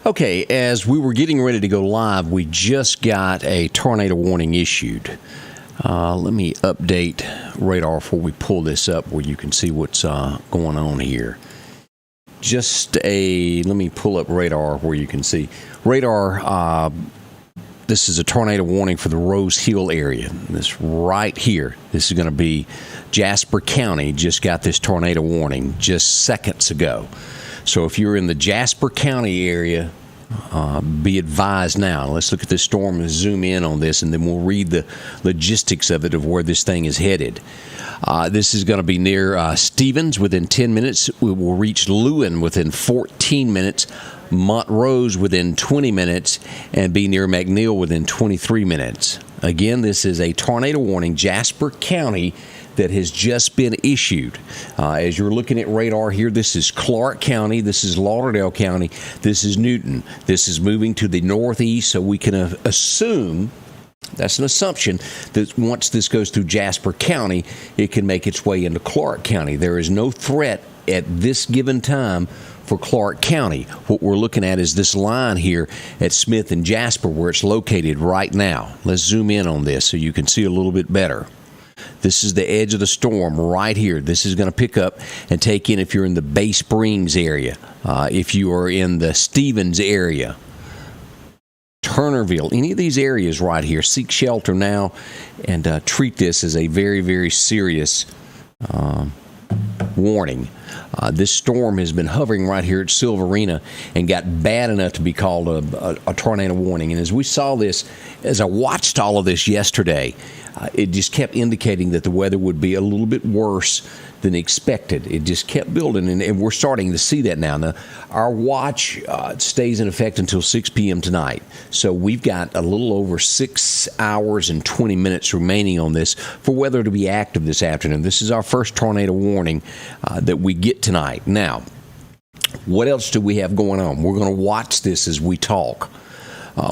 Okay, as we were getting ready to go live, we just got a tornado warning issued. Let me update radar before we pull this up where you can see what's going on here. Let me pull up radar where you can see. Radar, this is a tornado warning for the Rose Hill area. This right here, this is going to be Jasper County just got this tornado warning just seconds ago. So if you're in the Jasper County area, be advised now. Let's look at this storm and zoom in on this, and then we'll read the logistics of it, of where this thing is headed. This is going to be near Stevens within 10 minutes. We will reach Lewin within 14 minutes, Montrose within 20 minutes, and be near McNeil within 23 minutes. Again, this is a tornado warning, Jasper County, that has just been issued. As you're looking at radar here, this is Clark County, this is Lauderdale County, this is Newton. This is moving to the northeast, so we can assume, that's an assumption, that once this goes through Jasper County, it can make its way into Clark County. There is no threat at this given time for Clark County. What we're looking at is this line here at Smith and Jasper, where it's located right now. Let's zoom in on this so you can see a little bit better. This is the edge of the storm right here. This is going to pick up and take in if you're in the Bay Springs area, if you are in the Stevens area, Turnerville, any of these areas right here. Seek shelter now and treat this as a very, very serious warning. This storm has been hovering right here at Silverina and got bad enough to be called a tornado warning. And as we saw this, as I watched all of this yesterday, it just kept indicating that the weather would be a little bit worse than expected. It just kept building, and we're starting to see that now. Now, our watch stays in effect until 6 p.m. tonight, so we've got a little over 6 hours and 20 minutes remaining on this for weather to be active this afternoon. This is our first tornado warning that we get tonight. Now, what else do we have going on? We're going to watch this as we talk.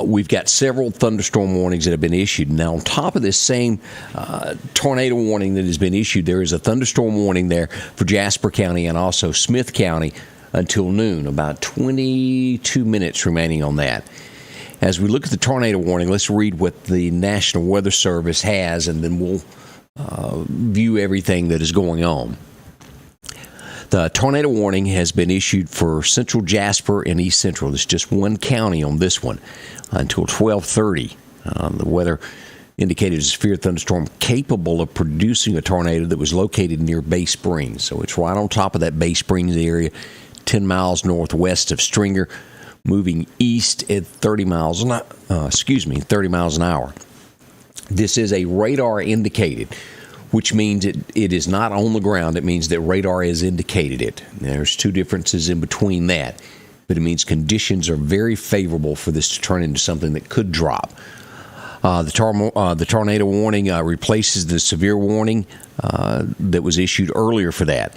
We've got several thunderstorm warnings that have been issued. Now, on top of this same tornado warning that has been issued, there is a thunderstorm warning there for Jasper County and also Smith County until noon, about 22 minutes remaining on that. As we look at the tornado warning, let's read what the National Weather Service has, and then we'll view everything that is going on. The tornado warning has been issued for Central Jasper and East Central. There's just one county on this one until 12:30. The weather indicated a severe thunderstorm capable of producing a tornado that was located near Bay Springs. So it's right on top of that Bay Springs area, 10 miles northwest of Stringer, moving east at 30 miles an hour. This is a radar indicated, which means it is not on the ground. It means that radar has indicated it. There's two differences in between that, but it means conditions are very favorable for this to turn into something that could drop. The tornado warning replaces the severe warning that was issued earlier for that.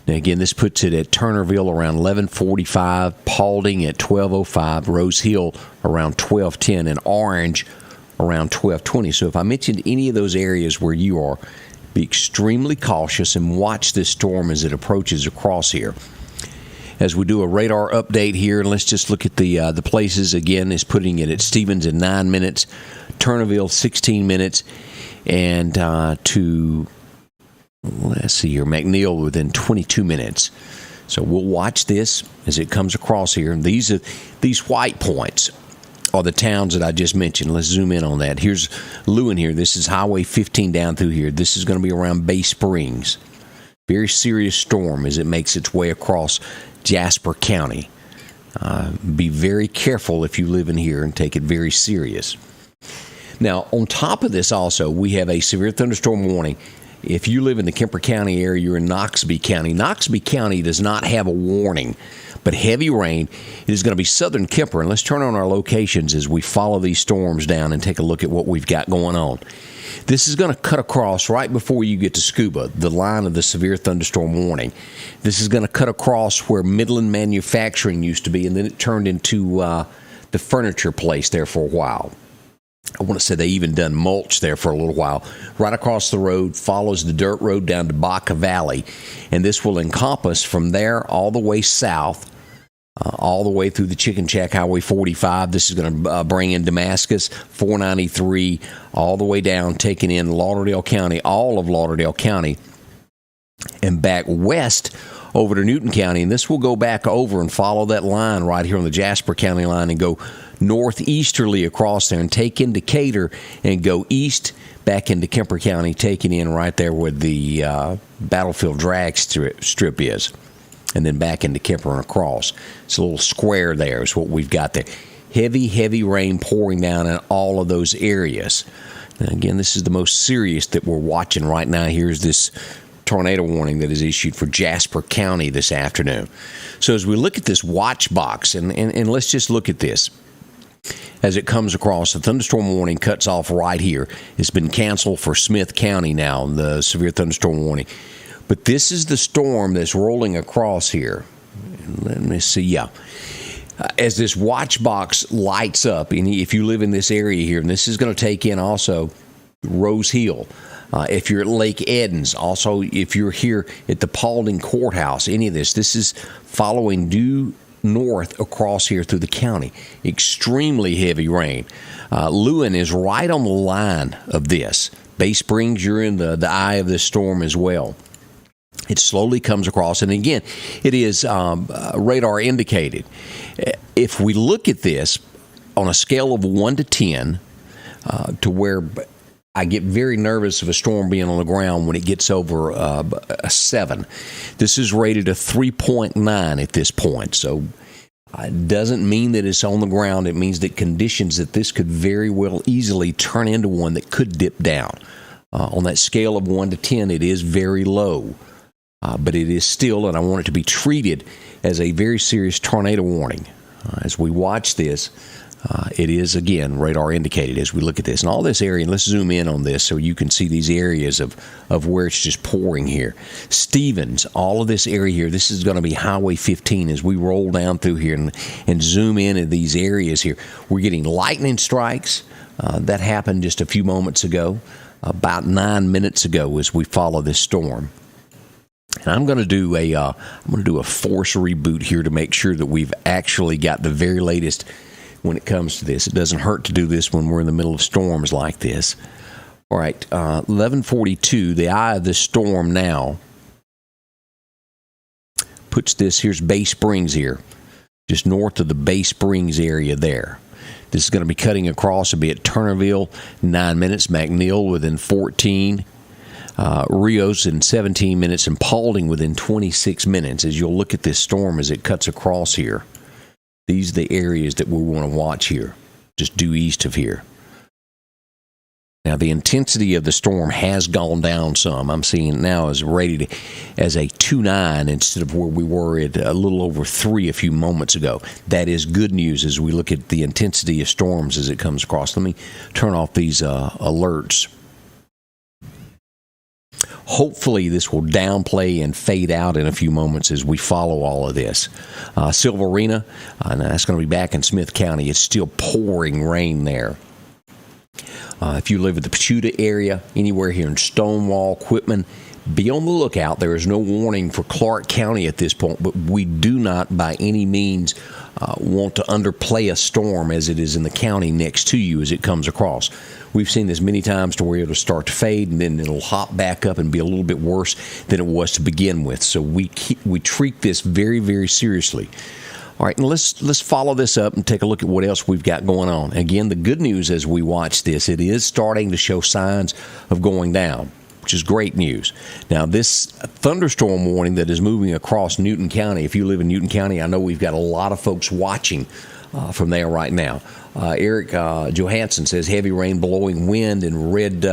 Now, again, this puts it at Turnerville around 11:45, Paulding at 12:05, Rose Hill around 12:10, and Orange around 12:20. So if I mentioned any of those areas where you are, be extremely cautious and watch this storm as it approaches across here. As we do a radar update here, and let's just look at the places. Again, is putting it at Stevens in 9 minutes, Turnerville 16 minutes, and let's see here, McNeil within 22 minutes. So we'll watch this as it comes across here. And these white points are the towns that I just mentioned. Let's zoom in on that. Here's Lewin here. This is Highway 15 down through here. This is going to be around Bay Springs. Very serious storm as it makes its way across Jasper County. Be very careful if you live in here and take it very serious. Now, on top of this also, we have a severe thunderstorm warning. If you live in the Kemper County area, you're in Noxubee County. Noxubee County does not have a warning, but heavy rain is going to be southern Kemper. And let's turn on our locations as we follow these storms down and take a look at what we've got going on. This is going to cut across right before you get to Scuba, the line of the severe thunderstorm warning. This is going to cut across where Midland Manufacturing used to be, and then it turned into the furniture place there for a while. I want to say they even done mulch there for a little while. Right across the road, follows the dirt road down to Baca Valley, and this will encompass from there all the way south all the way through the Chicken Shack Highway 45. This is going to bring in Damascus, 493, all the way down, taking in Lauderdale County, all of Lauderdale County, and back west over to Newton County. And this will go back over and follow that line right here on the Jasper County line and go northeasterly across there and take in Decatur and go east back into Kemper County, taking in right there where the Battlefield drag strip is. And then back into Kemper and across. It's a little square there is what we've got there. Heavy, heavy rain pouring down in all of those areas. Now, again, this is the most serious that we're watching right now. Here's this tornado warning that is issued for Jasper County this afternoon. So as we look at this watch box, and let's just look at this. As it comes across, the thunderstorm warning cuts off right here. It's been canceled for Smith County now, the severe thunderstorm warning. But this is the storm that's rolling across here. Let me see. Yeah. As this watch box lights up, and if you live in this area here, and this is going to take in also Rose Hill. If you're at Lake Edens, also if you're here at the Paulding Courthouse, any of this is following due north across here through the county. Extremely heavy rain. Lewin is right on the line of this. Bay Springs, you're in the eye of this storm as well. It slowly comes across, and again, it is radar indicated. If we look at this on a scale of 1 to 10, to where I get very nervous of a storm being on the ground when it gets over a 7. This is rated a 3.9 at this point, so it doesn't mean that it's on the ground. It means that conditions that this could very well easily turn into one that could dip down. On that scale of 1 to 10, it is very low. But it is still, and I want it to be treated as a very serious tornado warning. As we watch this, it is, again, radar indicated as we look at this. And all this area, and let's zoom in on this so you can see these areas of where it's just pouring here. Stevens, all of this area here, this is going to be Highway 15 as we roll down through here and zoom in at these areas here. We're getting lightning strikes. That happened just a few moments ago, about 9 minutes ago as we follow this storm. And I'm going to do a force reboot here to make sure that we've actually got the very latest when it comes to this. It doesn't hurt to do this when we're in the middle of storms like this. All right, 11:42. The eye of the storm now puts this. Here's Bay Springs here, just north of the Bay Springs area there. This is going to be cutting across. It'll be at Turnerville, 9 minutes. McNeil within 14. Rios in 17 minutes, and Paulding within 26 minutes. As you'll look at this storm as it cuts across here, these are the areas that we want to watch here, just due east of here. Now, the intensity of the storm has gone down some. I'm seeing it now as rated as a 2.9 instead of where we were at a little over 3 a few moments ago. That is good news as we look at the intensity of storms as it comes across. Let me turn off these alerts. Hopefully, this will downplay and fade out in a few moments as we follow all of this. Silverina, and that's going to be back in Smith County. It's still pouring rain there. If you live in the Pachuta area, anywhere here in Stonewall, Quitman, be on the lookout. There is no warning for Clark County at this point, but we do not by any means want to underplay a storm as it is in the county next to you as it comes across. We've seen this many times to where it'll start to fade and then it'll hop back up and be a little bit worse than it was to begin with. So we treat this very, very seriously. All right, and let's follow this up and take a look at what else we've got going on. Again, the good news as we watch this, it is starting to show signs of going down, which is great news. Now, this thunderstorm warning that is moving across Newton County, if you live in Newton County, I know we've got a lot of folks watching from there right now. Eric Johansson says heavy rain, blowing wind, and red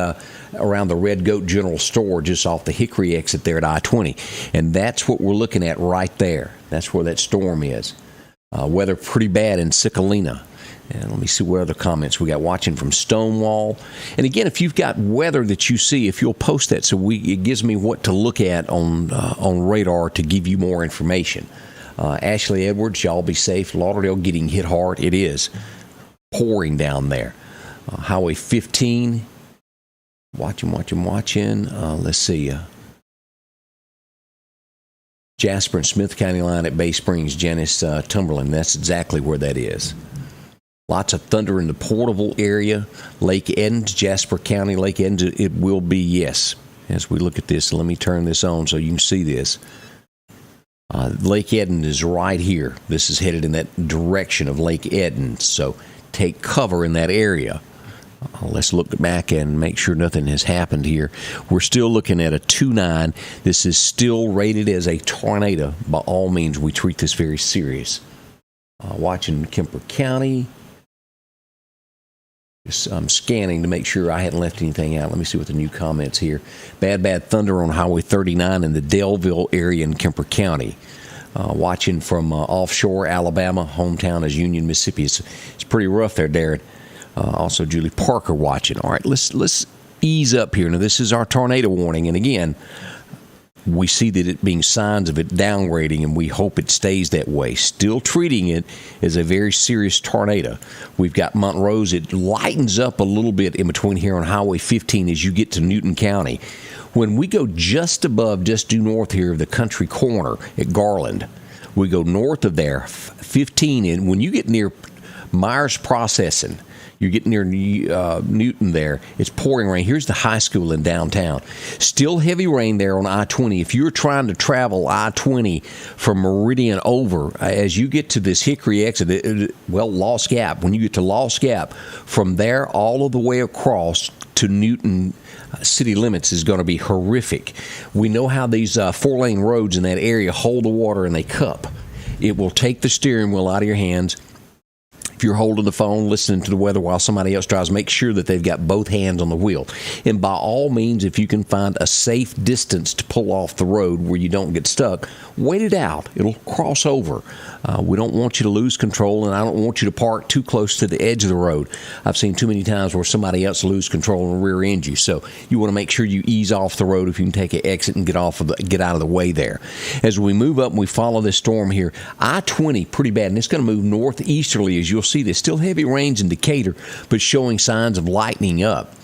around the Red Goat General Store just off the Hickory exit there at I-20. And that's what we're looking at right there. That's where that storm is. Weather pretty bad in Cicalina. And let me see what other comments we got watching from Stonewall. And again, if you've got weather that you see, if you'll post that, it gives me what to look at on radar to give you more information. Ashley Edwards, y'all be safe. Lauderdale getting hit hard. It is pouring down there. Highway 15. Watching. Let's see. Jasper and Smith County line at Bay Springs, Janice, Cumberland. That's exactly where that is. Lots of thunder in the Porterville area. Lake Edens, Jasper County, Lake Edens, it will be, yes. As we look at this, let me turn this on so you can see this. Lake Edens is right here. This is headed in that direction of Lake Edens, so take cover in that area. Let's look back and make sure nothing has happened here. We're still looking at a 2.9. This is still rated as a tornado. By all means, we treat this very serious. Watching Kemper County. I'm scanning to make sure I hadn't left anything out. Let me see what the new comments here. Bad thunder on Highway 39 in the Delville area in Kemper County. Watching from offshore Alabama, hometown is Union, Mississippi. It's pretty rough there, Darren. Also, Julie Parker watching. All right, let's ease up here. Now, this is our tornado warning, and again, we see that it being signs of it downgrading, and we hope it stays that way. Still treating it as a very serious tornado. We've got Montrose. It lightens up a little bit in between here on Highway 15 as you get to Newton County. When we go just due north here of the country corner at Garland, we go north of there, 15, and when you get near Myers Processing, you get near Newton there, it's pouring rain. Here's the high school in downtown. Still heavy rain there on I-20. If you're trying to travel I-20 from Meridian over, as you get to this Hickory exit, Lost Gap, when you get to Lost Gap, from there all of the way across to Newton city limits is going to be horrific. We know how these four-lane roads in that area hold the water and they cup. It will take the steering wheel out of your hands. If you're holding the phone, listening to the weather while somebody else drives, make sure that they've got both hands on the wheel. And by all means, if you can find a safe distance to pull off the road where you don't get stuck, wait it out. It'll cross over. We don't want you to lose control, and I don't want you to park too close to the edge of the road. I've seen too many times where somebody else lose control and rear end you. So you want to make sure you ease off the road if you can take an exit and get out of the way there. As we move up and we follow this storm here, I-20 pretty bad, and it's going to move northeasterly. As you'll see, there's still heavy rains in Decatur, but showing signs of lightening up.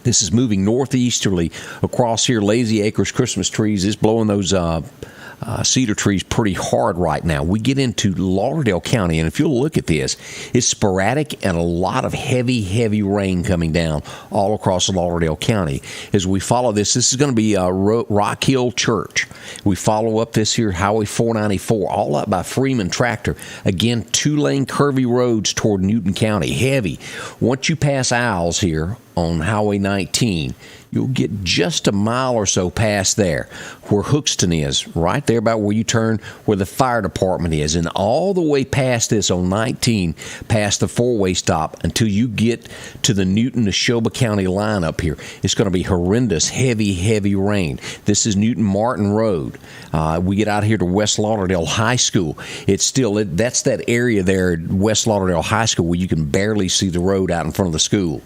This is moving northeasterly across here. Lazy Acres Christmas trees is blowing those cedar trees pretty hard right now. We get into Lauderdale County, and if you'll look at this, it's sporadic and a lot of heavy rain coming down all across Lauderdale County. As we follow this is going to be Rock Hill Church. We follow up this here, Highway 494, all up by Freeman Tractor. Again, two-lane curvy roads toward Newton County, heavy. Once you pass Owls here on Highway 19, you'll get just a mile or so past there where Hookston is, right there about where you turn where the fire department is, and all the way past this on 19, past the four-way stop until you get to the Newton-Neshoba County line up here. It's going to be horrendous, heavy rain. This is Newton-Martin Road. We get out here to West Lauderdale High School. That's that area there at West Lauderdale High School where you can barely see the road out in front of the school.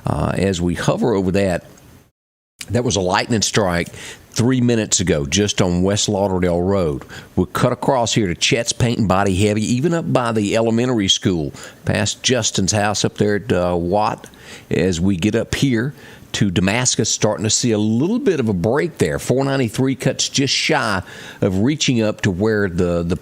As we hover over that was a lightning strike 3 minutes ago just on West Lauderdale Road. We'll cut across here to Chet's Paint and Body Heavy, even up by the elementary school, past Justin's house up there at Watt. As we get up here to Damascus, starting to see a little bit of a break there. 493 cuts just shy of reaching up to where the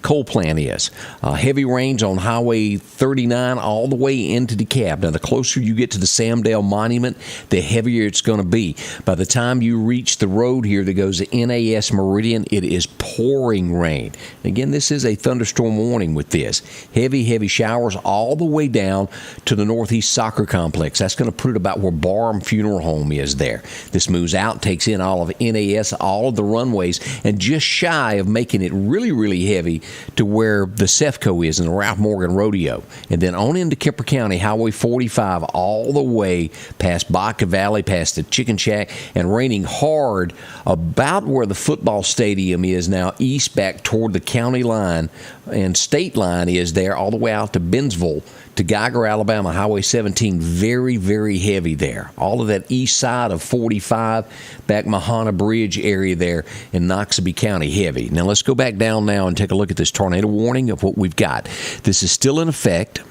coal plant is. Heavy rains on Highway 39 all the way into DeKalb. Now, the closer you get to the Samdale Monument, the heavier it's going to be. By the time you reach the road here that goes to NAS Meridian, it is pouring rain. Again, this is a thunderstorm warning with this. Heavy showers all the way down to the Northeast Soccer Complex. That's going to put it about where Barham Funeral Home is there. This moves out, takes in all of NAS, all of the runways, and just shy of making it really heavy to where the Cefco is in the Ralph Morgan Rodeo. And then on into Kemper County, Highway 45, all the way past Baca Valley, past the Chicken Shack, and raining hard about where the football stadium is now, east back toward the county line, and state line is there, all the way out to Bennsville, to Geiger, Alabama, Highway 17, very heavy there. All of that east side of 45, back Mahana Bridge area there in Noxubee County, heavy. Now let's go back down now and take a look at this tornado warning of what we've got. This is still in effect,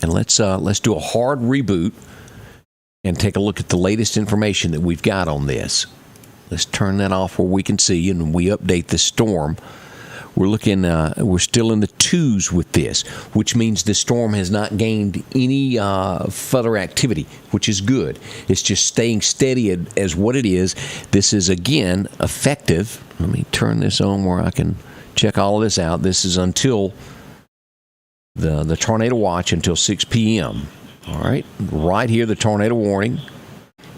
and let's do a hard reboot and take a look at the latest information that we've got on this. Let's turn that off where we can see, and we update the storm. We're still in the 2s with this, which means the storm has not gained any further activity, which is good. It's just staying steady as what it is. This is, again, effective. Let me turn this on where I can check all of this out. This is until the tornado watch until 6 p.m. All right. Right here, the tornado warning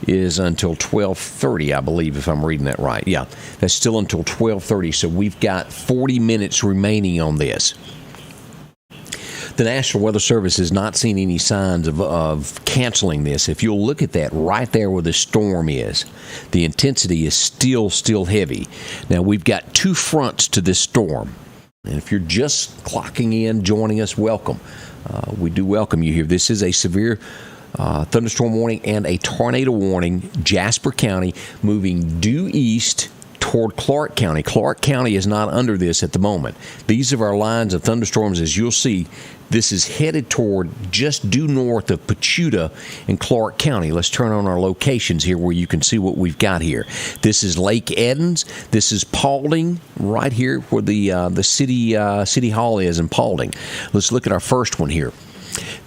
is until 12:30, I believe, if I'm reading that right. Yeah, that's still until 12:30, so we've got 40 minutes remaining on this. The National Weather Service has not seen any signs of canceling this. If you'll look at that right there where the storm is, the intensity is still heavy. Now, we've got 2 fronts to this storm, and if you're just clocking in, joining us, welcome. We do welcome you here. This is a severe thunderstorm warning and a tornado warning. Jasper County moving due east toward Clark County. Clark County is not under this at the moment. These are our lines of thunderstorms. As you'll see, this is headed toward just due north of Pachuta in Clark County. Let's turn on our locations here where you can see what we've got here. This is Lake Edens. This is Paulding, right here where the city hall is in Paulding. Let's look at our first one here.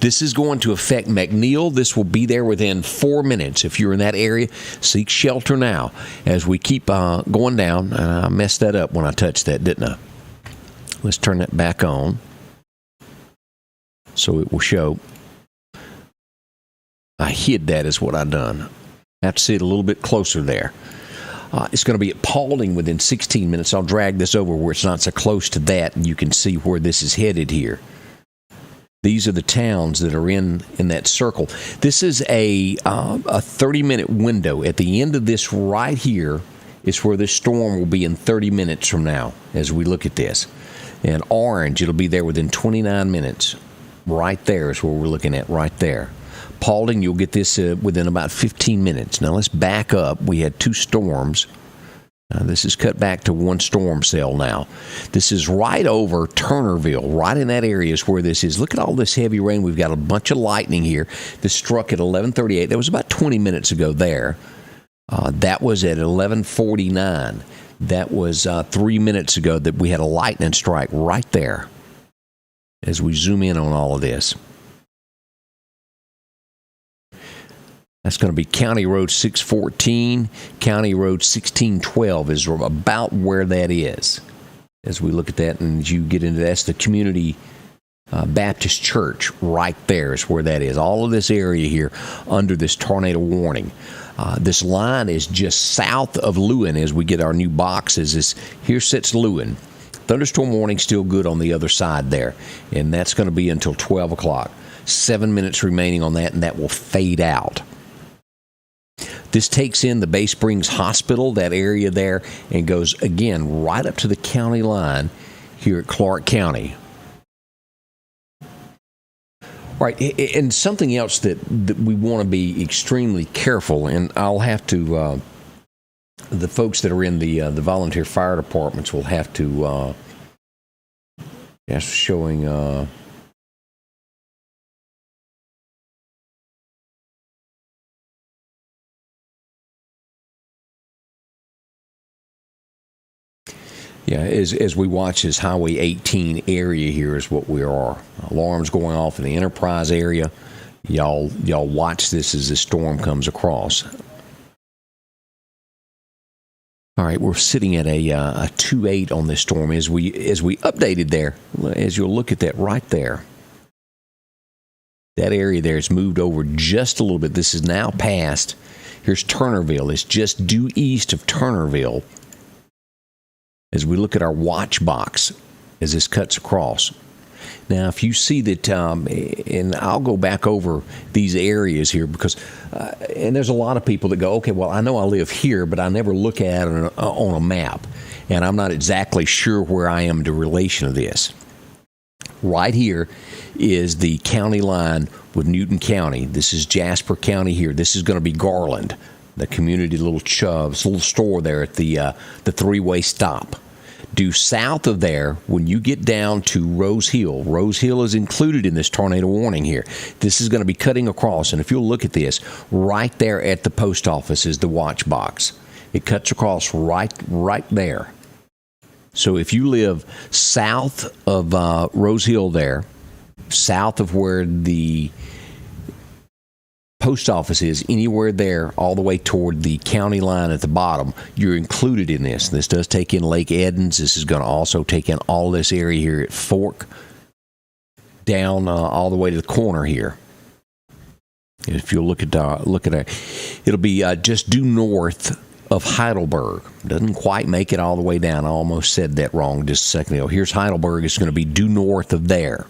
This is going to affect McNeil. This will be there within 4 minutes. If you're in that area, seek shelter now. As we keep going down, I messed that up when I touched that, didn't I? Let's turn that back on so it will show. I hid that is what I done. I have to see it a little bit closer there. It's going to be at Paulding within 16 minutes. I'll drag this over where it's not so close to that, and you can see where this is headed here. These are the towns that are in that circle. This is a 30-minute window. At the end of this right here is where this storm will be in 30 minutes from now as we look at this. And orange, it'll be there within 29 minutes. Right there is where we're looking at right there. Paulding, you'll get this within about 15 minutes. Now, let's back up. We had 2 storms. This is cut back to 1 storm cell now. This is right over Turnerville. Right in that area is where this is. Look at all this heavy rain. We've got a bunch of lightning here. This struck at 11:38. That was about 20 minutes ago there. That was at 11:49. That was 3 minutes ago that we had a lightning strike right there as we zoom in on all of this. That's going to be County Road 614. County Road 1612 is about where that is. As we look at that and as you get into that, that's the Community Baptist Church right there is where that is. All of this area here under this tornado warning. This line is just south of Lewin as we get our new boxes. Here sits Lewin. Thunderstorm warning still good on the other side there. And that's going to be until 12 o'clock. 7 minutes remaining on that, and that will fade out. This takes in the Bay Springs Hospital, that area there, and goes, again, right up to the county line here at Clark County. All right, and something else that we want to be extremely careful, and I'll have to, the folks that are in the volunteer fire departments will have to, that's showing... Yeah, as we watch this Highway 18 area here is what we are. Alarms going off in the Enterprise area. Y'all watch this as the storm comes across. All right, we're sitting at a 2.8 on this storm as we updated there. As you'll look at that right there, that area there has moved over just a little bit. This is now past. Here's Turnerville. It's just due east of Turnerville. As we look at our watch box as this cuts across. Now, if you see that, and I'll go back over these areas here because, and there's a lot of people that go, okay, well, I know I live here, but I never look at it on a map, and I'm not exactly sure where I am to relation to this. Right here is the county line with Newton County. This is Jasper County here. This is going to be Garland, the community little store there at the three-way stop. Due south of there, when you get down to Rose Hill is included in this tornado warning here. This is going to be cutting across, and if you'll look at this, right there at the post office is the watch box. It cuts across right there. So if you live south of Rose Hill there, south of where the post office is, anywhere there, all the way toward the county line at the bottom, you're included in this. This does take in Lake Edens. This is going to also take in all this area here at Fork, down all the way to the corner here. If you look at it, it'll be just due north of Heidelberg. Doesn't quite make it all the way down. I almost said that wrong just a second ago. Here's Heidelberg. It's going to be due north of there.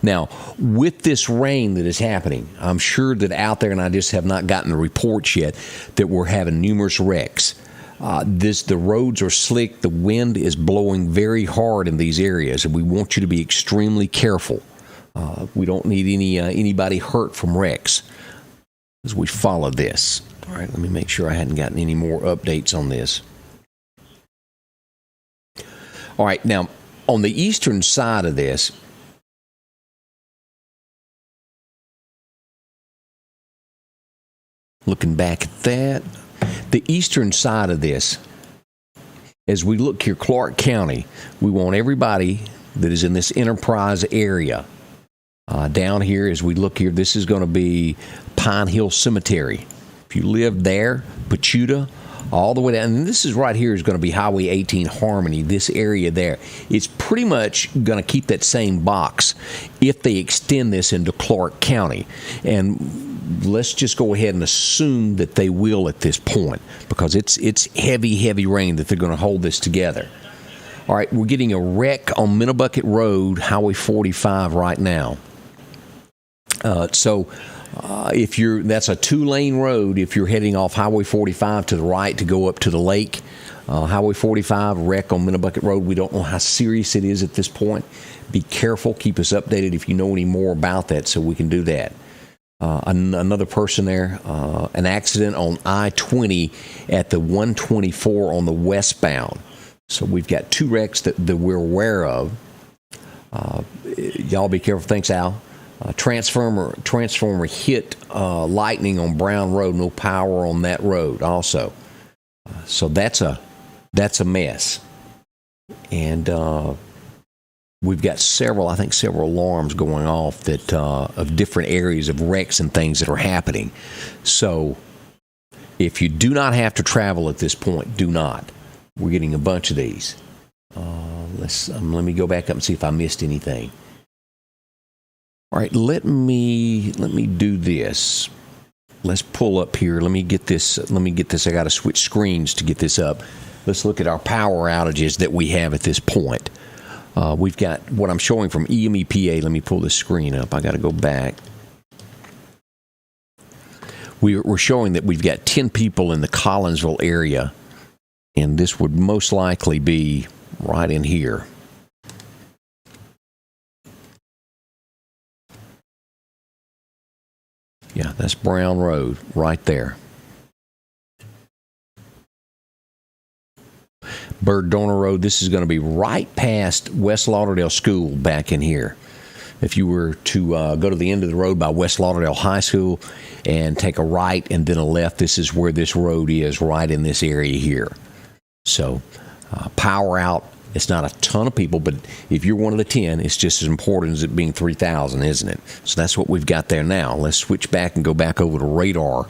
Now, with this rain that is happening, I'm sure that out there, and I just have not gotten the reports yet, that we're having numerous wrecks. The roads are slick. The wind is blowing very hard in these areas, and we want you to be extremely careful. We don't need anybody hurt from wrecks as we follow this. All right, let me make sure I hadn't gotten any more updates on this. All right, now, on the eastern side of this, looking back at that, the eastern side of this, as we look here, Clark County, we want everybody that is in this Enterprise area. Down here, as we look here, this is going to be Pine Hill Cemetery. If you live there, Pachuta, all the way down, and this is right here is going to be Highway 18 Harmony, this area there. It's pretty much going to keep that same box if they extend this into Clark County. And let's just go ahead and assume that they will at this point, because it's heavy rain that they're going to hold this together. All right, we're getting a wreck on Minnebucket Road, Highway 45 right now. That's a 2-lane road if you're heading off Highway 45 to the right to go up to the lake. Highway 45, wreck on Minnebucket Road. We don't know how serious it is at this point. Be careful. Keep us updated if you know any more about that so we can do that. Another person there, an accident on I-20 at the 124 on the westbound. So we've got 2 wrecks that we're aware of. Y'all be careful. Thanks, Al. Transformer hit lightning on Brown Road. No power on that road also. So that's a mess. And we've got several alarms going off that of different areas of wrecks and things that are happening. So if you do not have to travel at this point, do not. We're getting a bunch of these. Let me go back up and see if I missed anything. All right, let me do this. Let's pull up here. Let me get this. I got to switch screens to get this up. Let's look at our power outages that we have at this point. We've got what I'm showing from EMEPA. Let me pull this screen up. I got to go back. We're showing that we've got 10 people in the Collinsville area, and this would most likely be right in here. Yeah, that's Brown Road right there. Bird Donor Road, this is going to be right past West Lauderdale School back in here. If you were to go to the end of the road by West Lauderdale High School and take a right and then a left, this is where this road is, right in this area here. So power out. It's not a ton of people, but if you're one of the 10, it's just as important as it being 3,000, isn't it? So that's what we've got there now. Let's switch back and go back over to radar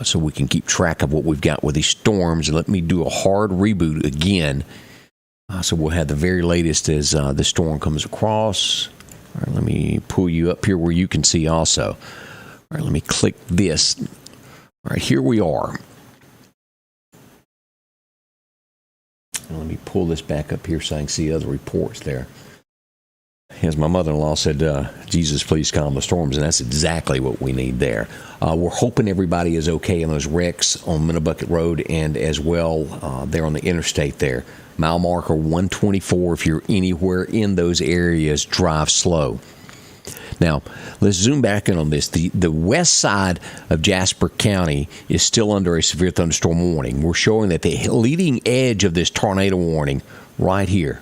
so we can keep track of what we've got with these storms. Let me do a hard reboot again so we'll have the very latest as the storm comes across. All right, let me pull you up here where you can see also. All right, let me click this. All right, here we are. Let me pull this back up here so I can see other reports there. As my mother-in-law said, Jesus, please calm the storms, and that's exactly what we need there. We're hoping everybody is okay in those wrecks on Minnebucket Road and as well there on the interstate there. Mile marker 124, if you're anywhere in those areas, drive slow. Now, let's zoom back in on this. The west side of Jasper County is still under a severe thunderstorm warning. We're showing that the leading edge of this tornado warning right here,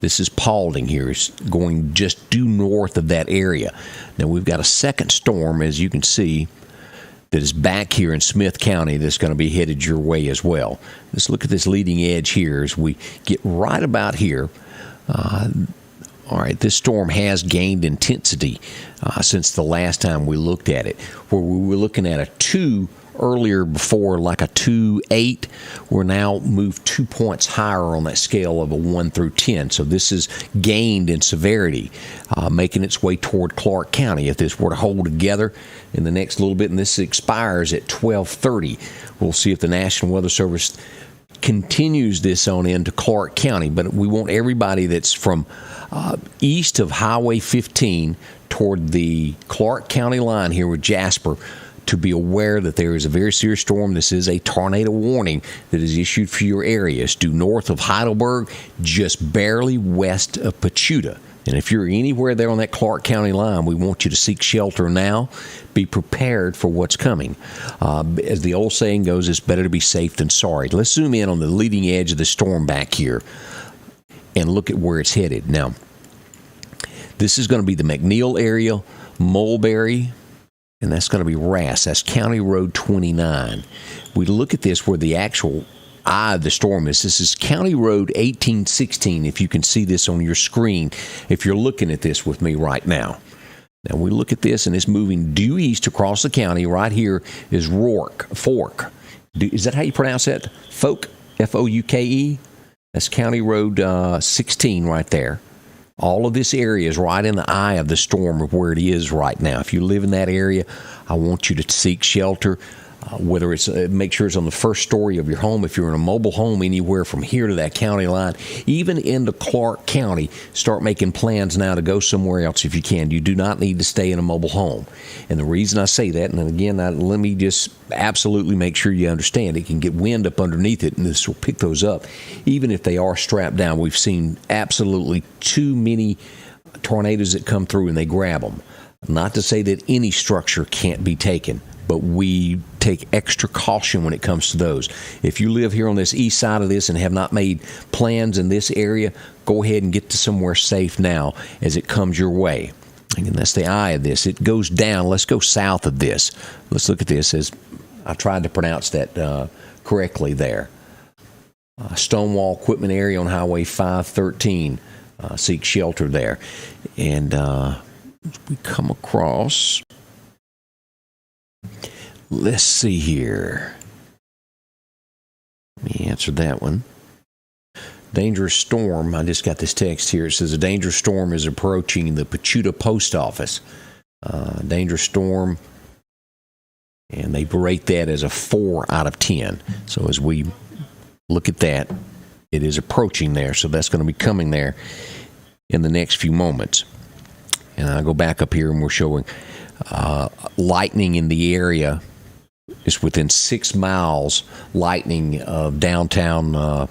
this is Paulding here, is going just due north of that area. Now, we've got a second storm, as you can see, that is back here in Smith County that's going to be headed your way as well. Let's look at this leading edge here as we get right about here. All right, this storm has gained intensity since the last time we looked at it, where we were looking at a 2 earlier before, like a 2.8. We're now moved 2 points higher on that scale of a 1 through 10. So this is gained in severity, making its way toward Clark County. If this were to hold together in the next little bit, and this expires at 12:30, we'll see if the National Weather Service continues this on into Clark County. But we want everybody that's from east of Highway 15 toward the Clark County line here with Jasper to be aware that there is a very serious storm. This is a tornado warning that is issued for your areas due north of Heidelberg, just barely west of Pachuta. And if you're anywhere there on that Clark County line, we want you to seek shelter now. Be prepared for what's coming. As the old saying goes, it's better to be safe than sorry. Let's zoom in on the leading edge of the storm back here and look at where it's headed. Now, this is going to be the McNeil area, Mulberry, and that's going to be Rass. That's County Road 29. We look at this where the actual eye of the storm is. This is County Road 1816, if you can see this on your screen, if you're looking at this with me right now. Now, we look at this, and it's moving due east across the county. Right here is Fork. Is that how you pronounce that? Folk, F-O-U-K-E? That's County Road 16 right there. All of this area is right in the eye of the storm of where it is right now. If you live in that area, I want you to seek shelter, whether it's make sure it's on the first story of your home. If you're in a mobile home anywhere from here to that county line, even into Clark County, start making plans now to go somewhere else if you can. You do not need to stay in a mobile home. And the reason I say that, and again, let me just absolutely make sure you understand, it can get wind up underneath it, and this will pick those up, even if they are strapped down. We've seen absolutely too many tornadoes that come through and they grab them. Not to say that any structure can't be taken, but we take extra caution when it comes to those. If you live here on this east side of this and have not made plans in this area, go ahead and get to somewhere safe now as it comes your way. And that's the eye of this. It goes down. Let's go south of this. Let's look at this as I tried to pronounce that correctly there. Stonewall Equipment Area on Highway 513. Seek shelter there. And we come across... Let's see here. Let me answer that one. Dangerous storm. I just got this text here. It says a dangerous storm is approaching the Pachuta Post Office. Dangerous storm. And they rate that as a 4 out of 10. So as we look at that, it is approaching there. So that's going to be coming there in the next few moments. And I'll go back up here and we're showing lightning in the area. It's within 6 miles, lightning of downtown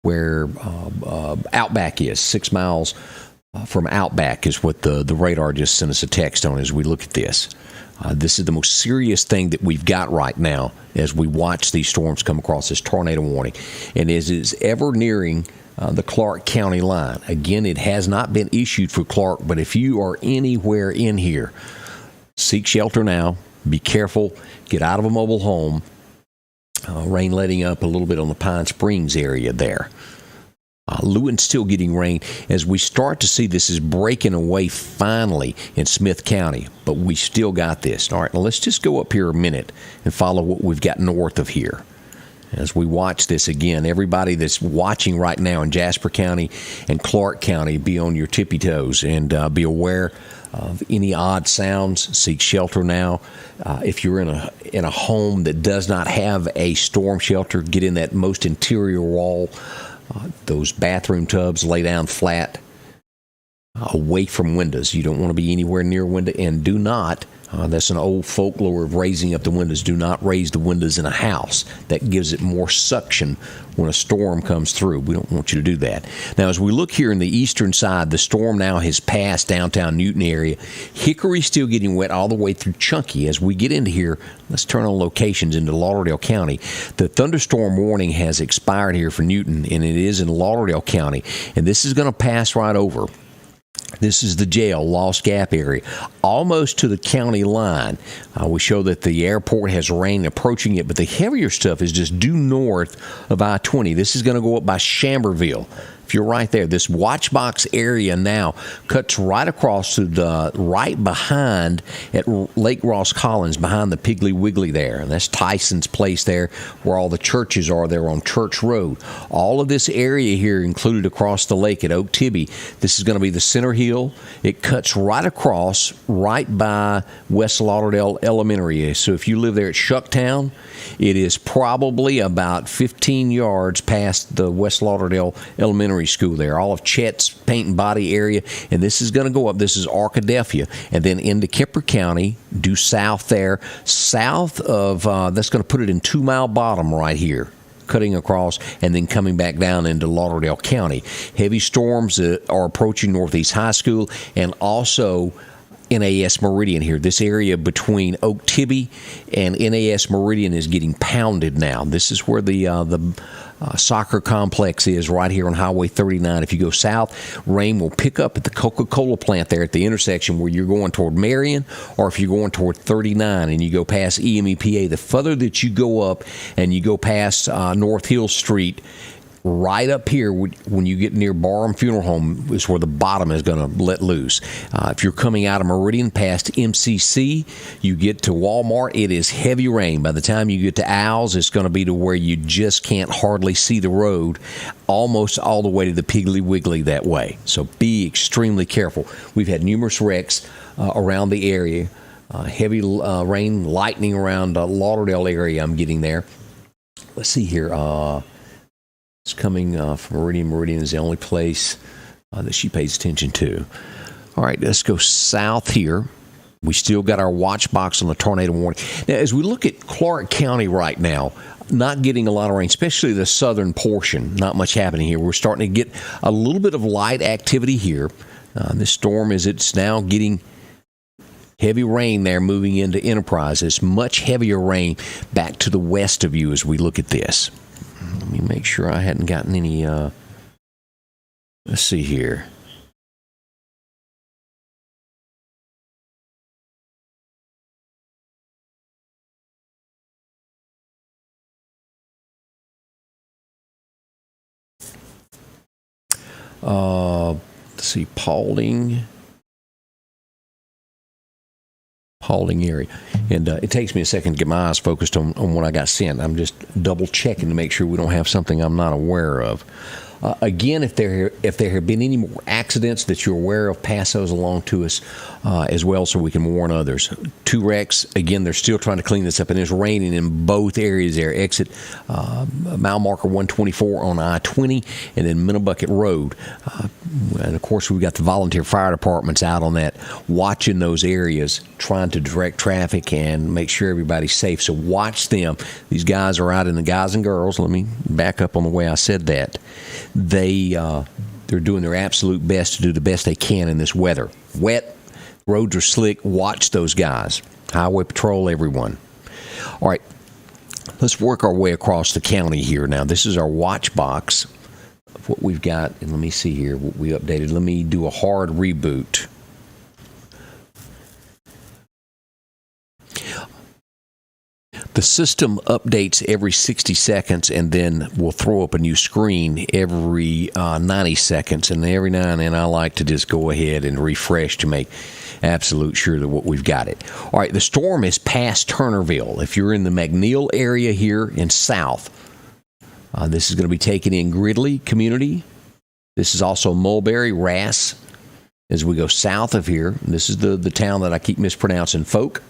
where Outback is. 6 miles from Outback is what the radar just sent us a text on as we look at this. This is the most serious thing that we've got right now as we watch these storms come across this tornado warning. And as it's ever nearing the Clark County line, again, it has not been issued for Clark, but if you are anywhere in here, seek shelter now. Be careful. Get out of a mobile home. Rain letting up a little bit on the Pine Springs area there. Lewin's still getting rain as we start to see this is breaking away finally in Smith County, but we still got this. All right, now let's just go up here a minute and follow what we've got north of here. As we watch this again, everybody that's watching right now in Jasper County and Clark County, be on your tippy toes and be aware of any odd sounds. Seek shelter now. If you're in a home that does not have a storm shelter, get in that most interior wall. Those bathroom tubs, lay down flat, away from windows. You don't want to be anywhere near a window, and do not. That's an old folklore of raising up the windows. Do not raise the windows in a house. That gives it more suction when a storm comes through. We don't want you to do that. Now, as we look here in the eastern side, the storm now has passed downtown Newton area. Hickory's still getting wet all the way through Chunky. As we get into here, let's turn on locations into Lauderdale County. The thunderstorm warning has expired here for Newton, and it is in Lauderdale County. And this is going to pass right over. This is the jail, Lost Gap area, almost to the county line. We show that the airport has rain approaching it, but the heavier stuff is just due north of I-20. This is going to go up by Chamberville. If you're right there, this watch box area now cuts right across to the right behind at Lake Ross Collins, behind the Piggly Wiggly there. And that's Tyson's place there, where all the churches are there on Church Road. All of this area here included across the lake at Oak Tibby. This is going to be the center hill. It cuts right across, right by West Lauderdale Elementary. So if you live there at Shucktown, it is probably about 15 yards past the West Lauderdale Elementary School there, all of Chet's paint and body area, and this is going to go up. This is Arkadelphia, and then into Kemper County, due south there, south of, that's going to put it in 2 Mile Bottom right here, cutting across and then coming back down into Lauderdale County. Heavy storms are approaching Northeast High School and also NAS Meridian here. This area between Oak Tibby and NAS Meridian is getting pounded now. This is where the soccer complex is, right here on Highway 39. If you go south, rain will pick up at the Coca-Cola plant there at the intersection where you're going toward Marion, or if you're going toward 39 and you go past EMEPA. The further that you go up and you go past North Hill Street, right up here, when you get near Barham Funeral Home, is where the bottom is going to let loose. If you're coming out of Meridian past MCC, you get to Walmart, it is heavy rain. By the time you get to Owls, it's going to be to where you just can't hardly see the road, almost all the way to the Piggly Wiggly that way. So be extremely careful. We've had numerous wrecks around the area. Heavy rain, lightning around Lauderdale area I'm getting there. Let's see here. It's coming from Meridian. Meridian is the only place that she pays attention to. All right, let's go south here. We still got our watch box on the tornado warning. Now, as we look at Clark County right now, not getting a lot of rain, especially the southern portion. Not much happening here. We're starting to get a little bit of light activity here. This storm, it's now getting heavy rain there moving into Enterprise. It's much heavier rain back to the west of you as we look at this. Let me make sure I hadn't gotten any, let's see here. Let's see, Paulding area. And it takes me a second to get my eyes focused on what I got sent. I'm just double checking to make sure we don't have something I'm not aware of. Again, if there have been any more accidents that you're aware of, pass those along to us as well so we can warn others. 2 wrecks. Again, they're still trying to clean this up, and it's raining in both areas there. Exit mile marker 124 on I-20 and then Minnebucket Road. And, of course, we've got the volunteer fire departments out on that, watching those areas, trying to direct traffic and make sure everybody's safe. So watch them. These guys are out, and the guys and girls, let me back up on the way I said that. They're doing their absolute best to do the best they can in this weather. Wet, roads are slick. Watch those guys. Highway patrol, everyone. All right, let's work our way across the county here now. This is our watch box of what we've got. And let me see here what we updated. Let me do a hard reboot. The system updates every 60 seconds, and then we'll throw up a new screen every 90 seconds. And every now and then I like to just go ahead and refresh to make absolute sure that we've got it. All right, the storm is past Turnerville. If you're in the McNeil area here in south, this is going to be taken in Gridley community. This is also Mulberry, Rass. As we go south of here, this is the town that I keep mispronouncing, Folk.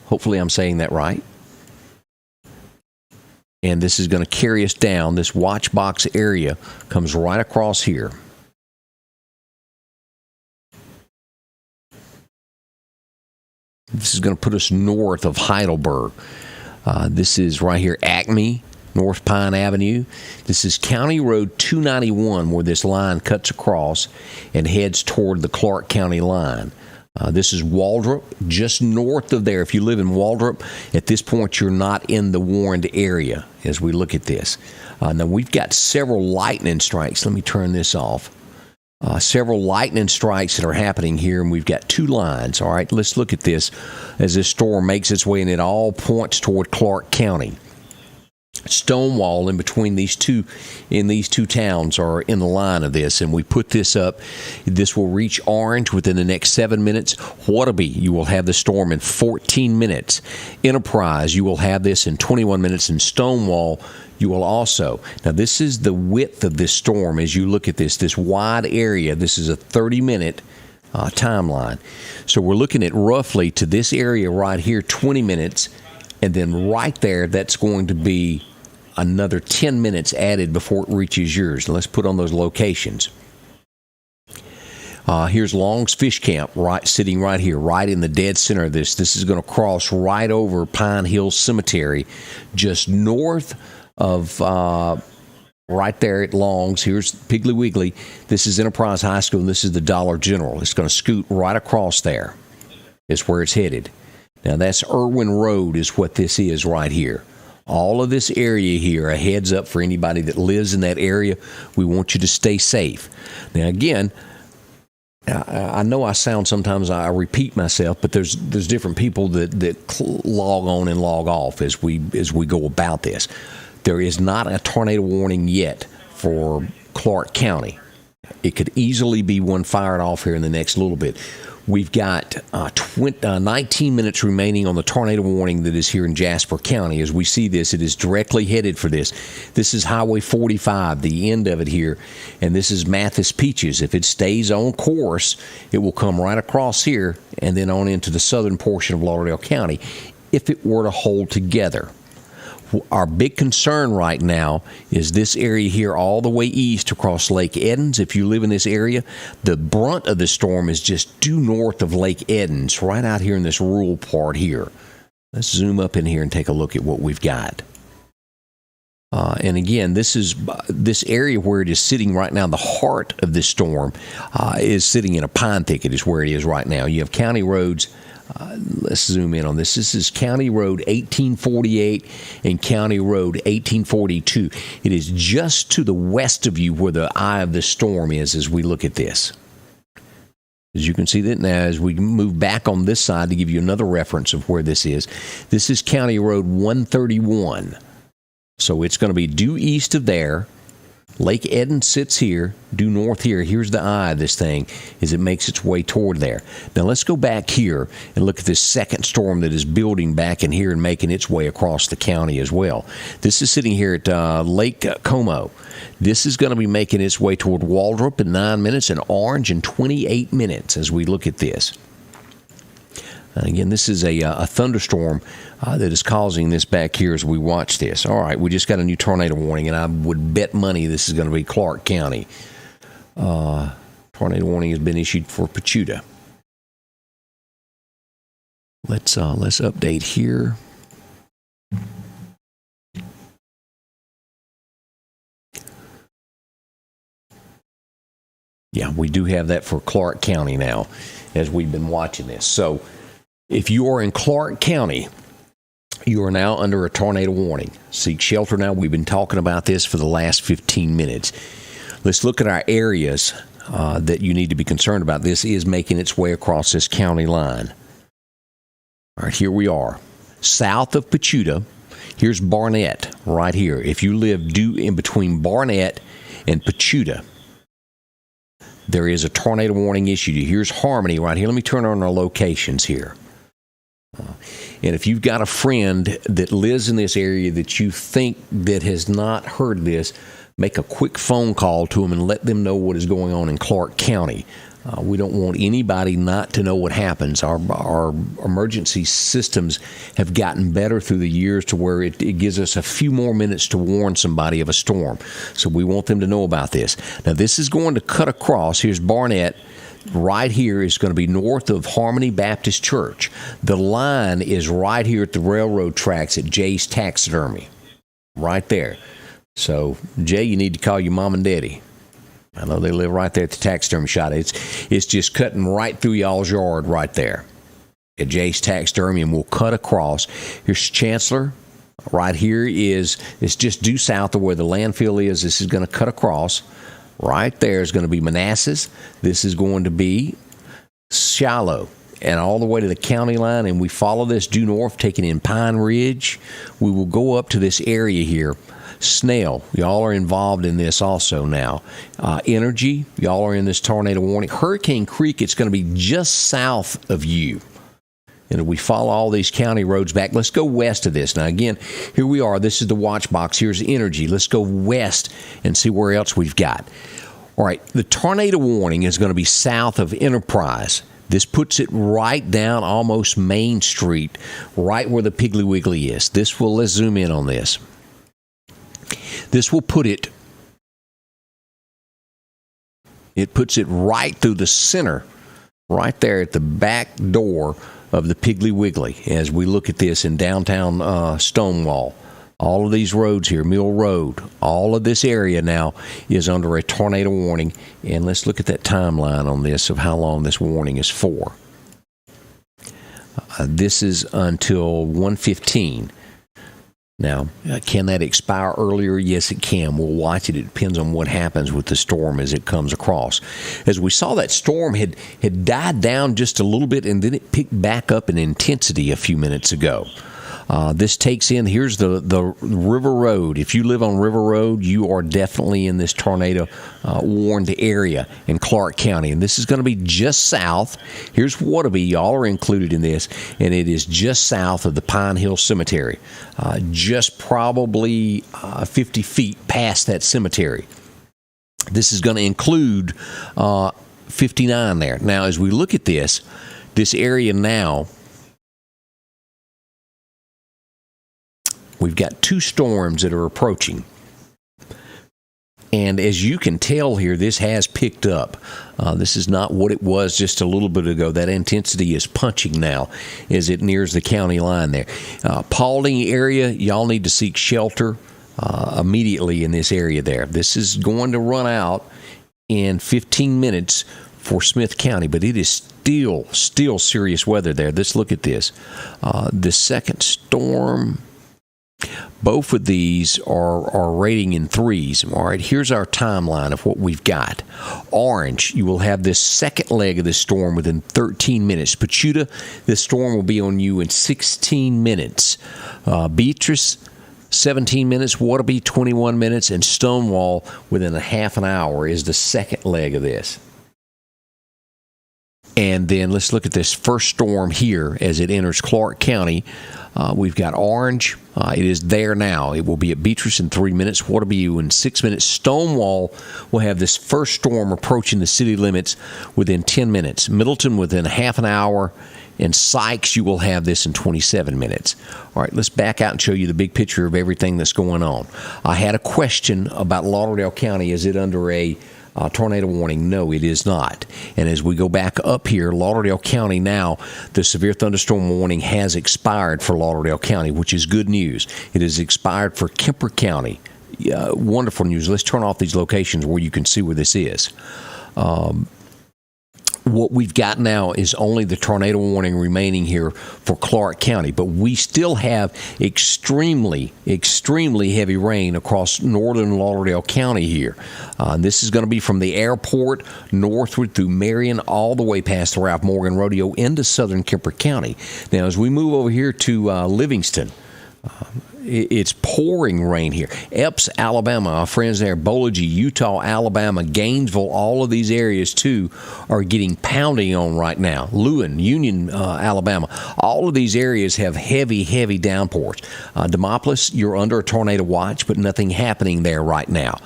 Hopefully I'm saying that right. And this is going to carry us down. This watch box area comes right across here. This is going to put us north of Heidelberg. This is right here, Acme, North Pine Avenue. This is County Road 291, where this line cuts across and heads toward the Clark County line. This is Waldrop, just north of there. If you live in Waldrop, at this point, you're not in the warned area as we look at this. Now, we've got several lightning strikes. Let me turn this off. several lightning strikes that are happening here, and we've got two lines. All right, let's look at this as this storm makes its way, and it all points toward Clark County. Stonewall in between these two towns are in the line of this, and we put this up. This will reach Orange within the next 7 minutes. Waterby, you will have the storm in 14 minutes. Enterprise, you will have this in 21 minutes, and Stonewall, you will also. Now, this is the width of this storm as you look at this wide area. This is a 30-minute timeline. So we're looking at roughly to this area right here, 20 minutes, and then right there, that's going to be another 10 minutes added before it reaches yours. Let's put on those locations. Here's Long's Fish Camp, sitting right here, right in the dead center of this. This is going to cross right over Pine Hill Cemetery, just north of right there at Long's. Here's Piggly Wiggly. This is Enterprise High School, and this is the Dollar General. It's going to scoot right across there. Is where it's headed. Now, that's Irwin Road is what this is right here. All of this area here, a heads up for anybody that lives in that area. We want you to stay safe. Now, again, I know I sound sometimes, I repeat myself, but there's different people that log on and log off as we go about this. There is not a tornado warning yet for Clark County. It could easily be one fired off here in the next little bit. We've got 19 minutes remaining on the tornado warning that is here in Jasper County. As we see this, it is directly headed for this. This is Highway 45, the end of it here, and this is Mathis Peaches. If it stays on course, it will come right across here and then on into the southern portion of Lauderdale County if it were to hold together. Our big concern right now is this area here all the way east across Lake Edens. If you live in this area, the brunt of the storm is just due north of Lake Edens, right out here in this rural part here. Let's zoom up in here and take a look at what we've got. And again, this area where it is sitting right now, the heart of this storm is sitting in a pine thicket is where it is right now. You have county roads. Let's zoom in on this. This is County Road 1848 and County Road 1842. It is just to the west of you where the eye of the storm is as we look at this. As you can see that now, as we move back on this side to give you another reference of where this is County Road 131. So it's going to be due east of there. Lake Eden sits here, due north here. Here's the eye of this thing as it makes its way toward there. Now let's go back here and look at this second storm that is building back in here and making its way across the county as well. This is sitting here at Lake Como. This is going to be making its way toward Waldrop in 9 minutes and Orange in 28 minutes as we look at this. And again, this is a thunderstorm that is causing this back here as we watch this. All right, we just got a new tornado warning, and I would bet money this is going to be Clark County. Tornado warning has been issued for Pachuta. Let's update here. Yeah, we do have that for Clark County now as we've been watching this. So if you are in Clark County, you are now under a tornado warning. Seek shelter now. We've been talking about this for the last 15 minutes. Let's look at our areas that you need to be concerned about. This is making its way across this county line. All right, here we are. South of Pachuta, here's Barnett right here. If you live due in between Barnett and Pachuta, there is a tornado warning issued. Here's Harmony right here. Let me turn on our locations here. And if you've got a friend that lives in this area that you think that has not heard this, make a quick phone call to them and let them know what is going on in Clark County. We don't want anybody not to know what happens. Our emergency systems have gotten better through the years to where it gives us a few more minutes to warn somebody of a storm. So we want them to know about this. Now, this is going to cut across. Here's Barnett. Right here is going to be north of Harmony Baptist Church. The line is right here at the railroad tracks at Jay's Taxidermy. Right there. So, Jay, you need to call your mom and daddy. I know they live right there at the taxidermy shop. It's just cutting right through y'all's yard right there at Jay's Taxidermy, and we'll cut across. Here's Chancellor. Right here it's just due south of where the landfill is. This is going to cut across right there is going to be Manassas. This is going to be Shiloh, and all the way to the county line, and we follow this due north, taking in Pine Ridge. We will go up to this area here. Snell, y'all are involved in this also now. Energy, y'all are in this tornado warning. Hurricane Creek, it's going to be just south of you. And we follow all these county roads back. Let's go west of this. Now, again, here we are. This is the watch box. Here's Energy. Let's go west and see where else we've got. All right, the tornado warning is going to be south of Enterprise. This puts it right down almost Main Street, right where the Piggly Wiggly is. Let's zoom in on this. This will put it puts it right through the center, right there at the back door of the Piggly Wiggly as we look at this in downtown Stonewall. All of these roads here, Mill Road, all of this area now is under a tornado warning. And let's look at that timeline on this of how long this warning is for. This is until 1:15. Now, can that expire earlier? Yes, it can. We'll watch it. It depends on what happens with the storm as it comes across. As we saw, that storm had died down just a little bit, and then it picked back up in intensity a few minutes ago. This takes in, here's the River Road. If you live on River Road, you are definitely in this tornado warned area in Clark County. And this is going to be just south. Here's Waterby. Y'all are included in this. And it is just south of the Pine Hill Cemetery. Just probably 50 feet past that cemetery. This is going to include 59 there. Now, as we look at this area now, we've got two storms that are approaching. And as you can tell here, this has picked up. This is not what it was just a little bit ago. That intensity is punching now as it nears the county line there. Paulding area, y'all need to seek shelter immediately in this area there. This is going to run out in 15 minutes for Smith County, but it is still serious weather there. Let's look at this. The second storm, both of these are rating in 3s. All right, here's our timeline of what we've got. Orange, you will have this second leg of this storm within 13 minutes. Pachuta, this storm will be on you in 16 minutes. Beatrice, 17 minutes. Waterby, 21 minutes. And Stonewall, within a half an hour, is the second leg of this. And then let's look at this first storm here as it enters Clark County. We've got orange. It is there now. It will be at Beatrice in 3 minutes. Waterby in 6 minutes. Stonewall will have this first storm approaching the city limits within 10 minutes. Middleton within half an hour. And Sykes, you will have this in 27 minutes. All right, let's back out and show you the big picture of everything that's going on. I had a question about Lauderdale County. Is it under a tornado warning? No, it is not. And as we go back up here, Lauderdale County now, the severe thunderstorm warning has expired for Lauderdale County, which is good news. It has expired for Kemper County. Wonderful news. Let's turn off these locations where you can see where this is. What we've got now is only the tornado warning remaining here for Clark County, but we still have extremely heavy rain across northern Lauderdale County here. This is going to be from the airport northward through Marion all the way past the Ralph Morgan Rodeo into southern Kemper County. Now, as we move over here to Livingston, it's pouring rain here. Epps, Alabama, our friends there, Bolaji, Utah, Alabama, Gainesville, all of these areas too are getting pounding on right now. Lewin, Union, Alabama, all of these areas have heavy downpours. Demopolis, you're under a tornado watch, but nothing happening there right now.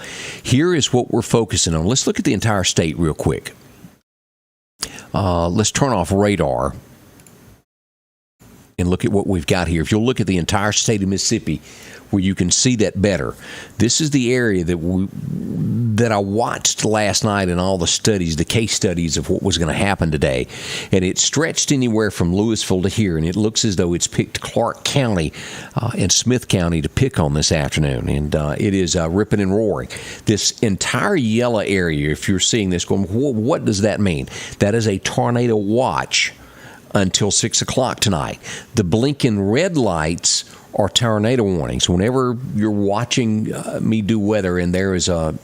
Here is what we're focusing on. Let's look at the entire state real quick. Let's turn off radar and look at what we've got here. If you'll look at the entire state of Mississippi, where you can see that better, this is the area that I watched last night in all the studies, the case studies of what was going to happen today. And it stretched anywhere from Louisville to here, and it looks as though it's picked Clark County and Smith County to pick on this afternoon. And it is ripping and roaring. This entire yellow area, if you're seeing this going, what does that mean? That is a tornado watch until 6 o'clock tonight. The blinking red lights are tornado warnings. Whenever you're watching me do weather and there is a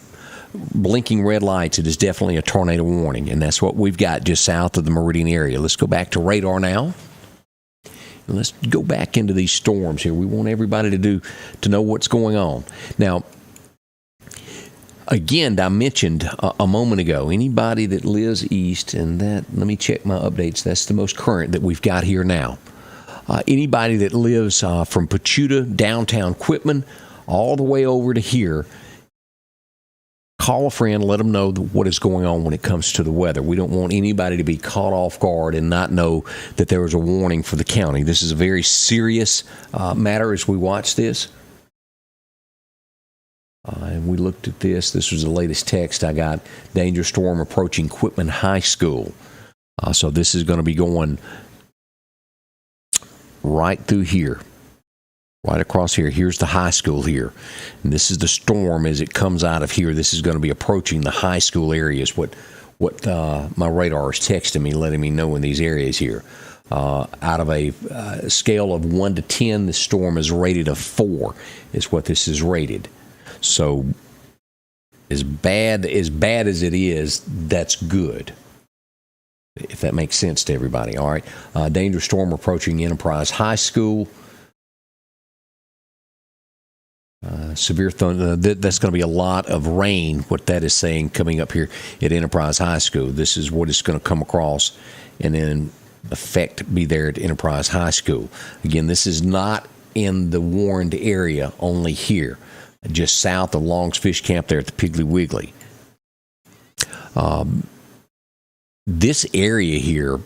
blinking red lights, it is definitely a tornado warning, and that's what we've got just south of the Meridian area. Let's go back to radar now. And let's go back into these storms here. We want everybody to know what's going on. Now, again, I mentioned a moment ago, anybody that lives east, and that, let me check my updates, that's the most current that we've got here now. Anybody that lives from Pachuta, downtown Quitman, all the way over to here, call a friend, let them know what is going on when it comes to the weather. We don't want anybody to be caught off guard and not know that there was a warning for the county. This is a very serious matter as we watch this. And we looked at this. This was the latest text I got. Danger storm approaching Quitman High School. So this is going to be going right through here, right across here. Here's the high school here. And this is the storm as it comes out of here. This is going to be approaching the high school areas. What my radar is texting me, letting me know in these areas here. Out of a scale of 1 to 10, the storm is rated a 4, is what this is rated. So as bad as it is, that's good, if that makes sense to everybody. All right. Danger storm approaching Enterprise High School. Severe thunder. That's going to be a lot of rain, what that is saying, coming up here at Enterprise High School. This is what it's going to come across and then effect be there at Enterprise High School. Again, this is not in the warned area, only here, just south of Long's Fish Camp there at the Piggly Wiggly. This area here,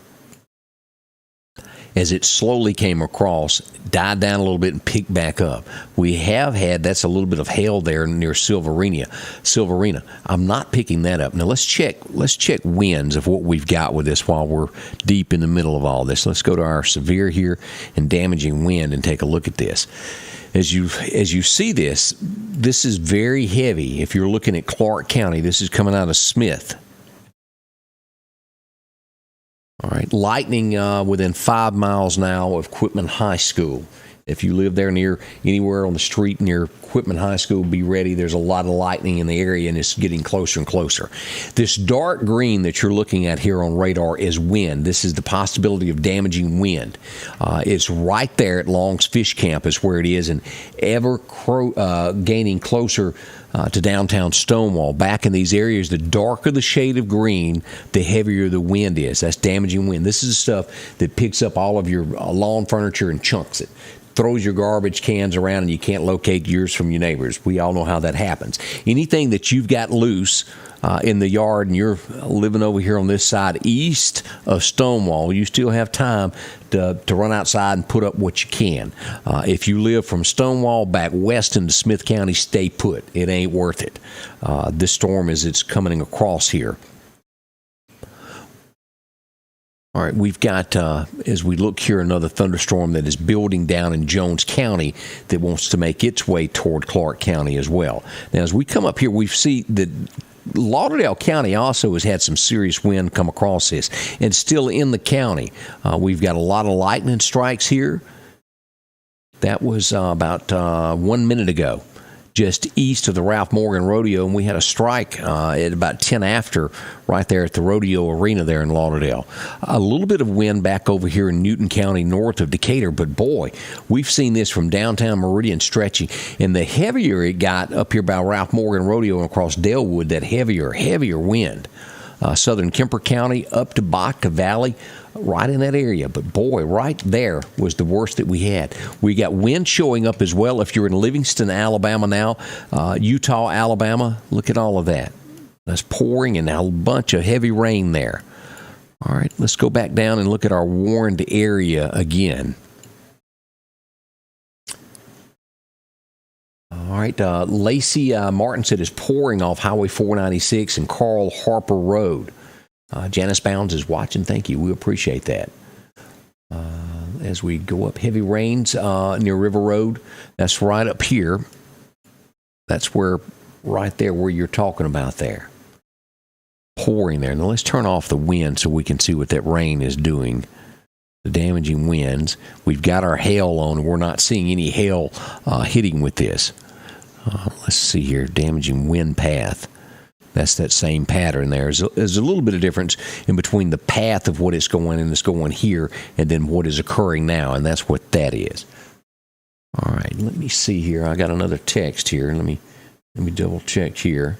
as it slowly came across, died down a little bit and picked back up. We have had, that's a little bit of hail there near Silverina. I'm not picking that up. Now let's check winds of what we've got with this while we're deep in the middle of all this. Let's go to our severe here and damaging wind and take a look at this. As you see this is very heavy. If you're looking at Clark County, this is coming out of Smith. All right, lightning within 5 miles now of Quitman High School. If you live there near anywhere on the street near Quitman High School, be ready. There's a lot of lightning in the area, and it's getting closer and closer. This dark green that you're looking at here on radar is wind. This is the possibility of damaging wind. It's right there at Long's Fish Camp is where it is, and ever gaining closer to downtown Stonewall. Back in these areas, the darker the shade of green, the heavier the wind is. That's damaging wind. This is the stuff that picks up all of your lawn furniture and chunks it. Throws your garbage cans around and you can't locate yours from your neighbors. We all know how that happens. Anything that you've got loose in the yard and you're living over here on this side east of Stonewall, you still have time to run outside and put up what you can. If you live from Stonewall back west into Smith County, stay put. It ain't worth it. This storm, as it's coming across here. All right, we've got, as we look here, another thunderstorm that is building down in Jones County that wants to make its way toward Clark County as well. Now, as we come up here, we see that Lauderdale County also has had some serious wind come across this, and still in the county. We've got a lot of lightning strikes here. That was about 1 minute ago, just east of the Ralph Morgan Rodeo, and we had a strike at about 10 after right there at the Rodeo Arena there in Lauderdale. A little bit of wind back over here in Newton County north of Decatur, but boy, we've seen this from downtown Meridian stretching, and the heavier it got up here by Ralph Morgan Rodeo and across Dalewood, that heavier wind. Southern Kemper County up to Baca Valley, right in that area. But boy, right there was the worst that we had. We got wind showing up as well. If you're in Livingston, Alabama now, Utah, Alabama, look at all of that. That's pouring and a bunch of heavy rain there. All right, let's go back down and look at our warned area again. All right, Lacey Martin said it's pouring off Highway 496 and Carl Harper Road. Janice Bounds is watching. Thank you. We appreciate that. As we go up, heavy rains near River Road. That's right up here. That's where, right there where you're talking about there. Pouring there. Now let's turn off the wind so we can see what that rain is doing. The damaging winds. We've got our hail on, and we're not seeing any hail hitting with this. Let's see here. Damaging wind path. That's that same pattern there. There's a little bit of difference in between the path of what it's going and it's going here and then what is occurring now, and that's what that is. All right, let me see here. I got another text here. Let me double check here.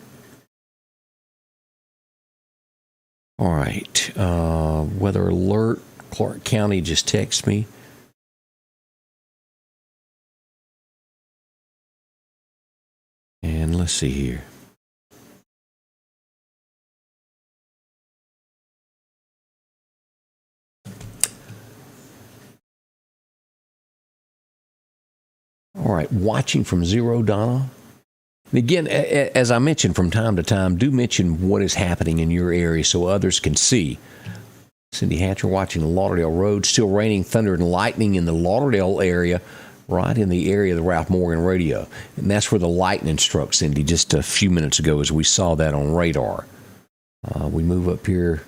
All right, weather alert. Clark County just texted me. And let's see here. All right, watching from zero, Donna. And again, as I mentioned from time to time, do mention what is happening in your area so others can see. Cindy Hatcher watching the Lauderdale Road. Still raining, thunder, and lightning in the Lauderdale area, right in the area of the Ralph Morgan radio. And that's where the lightning struck, Cindy, just a few minutes ago as we saw that on radar. We move up here.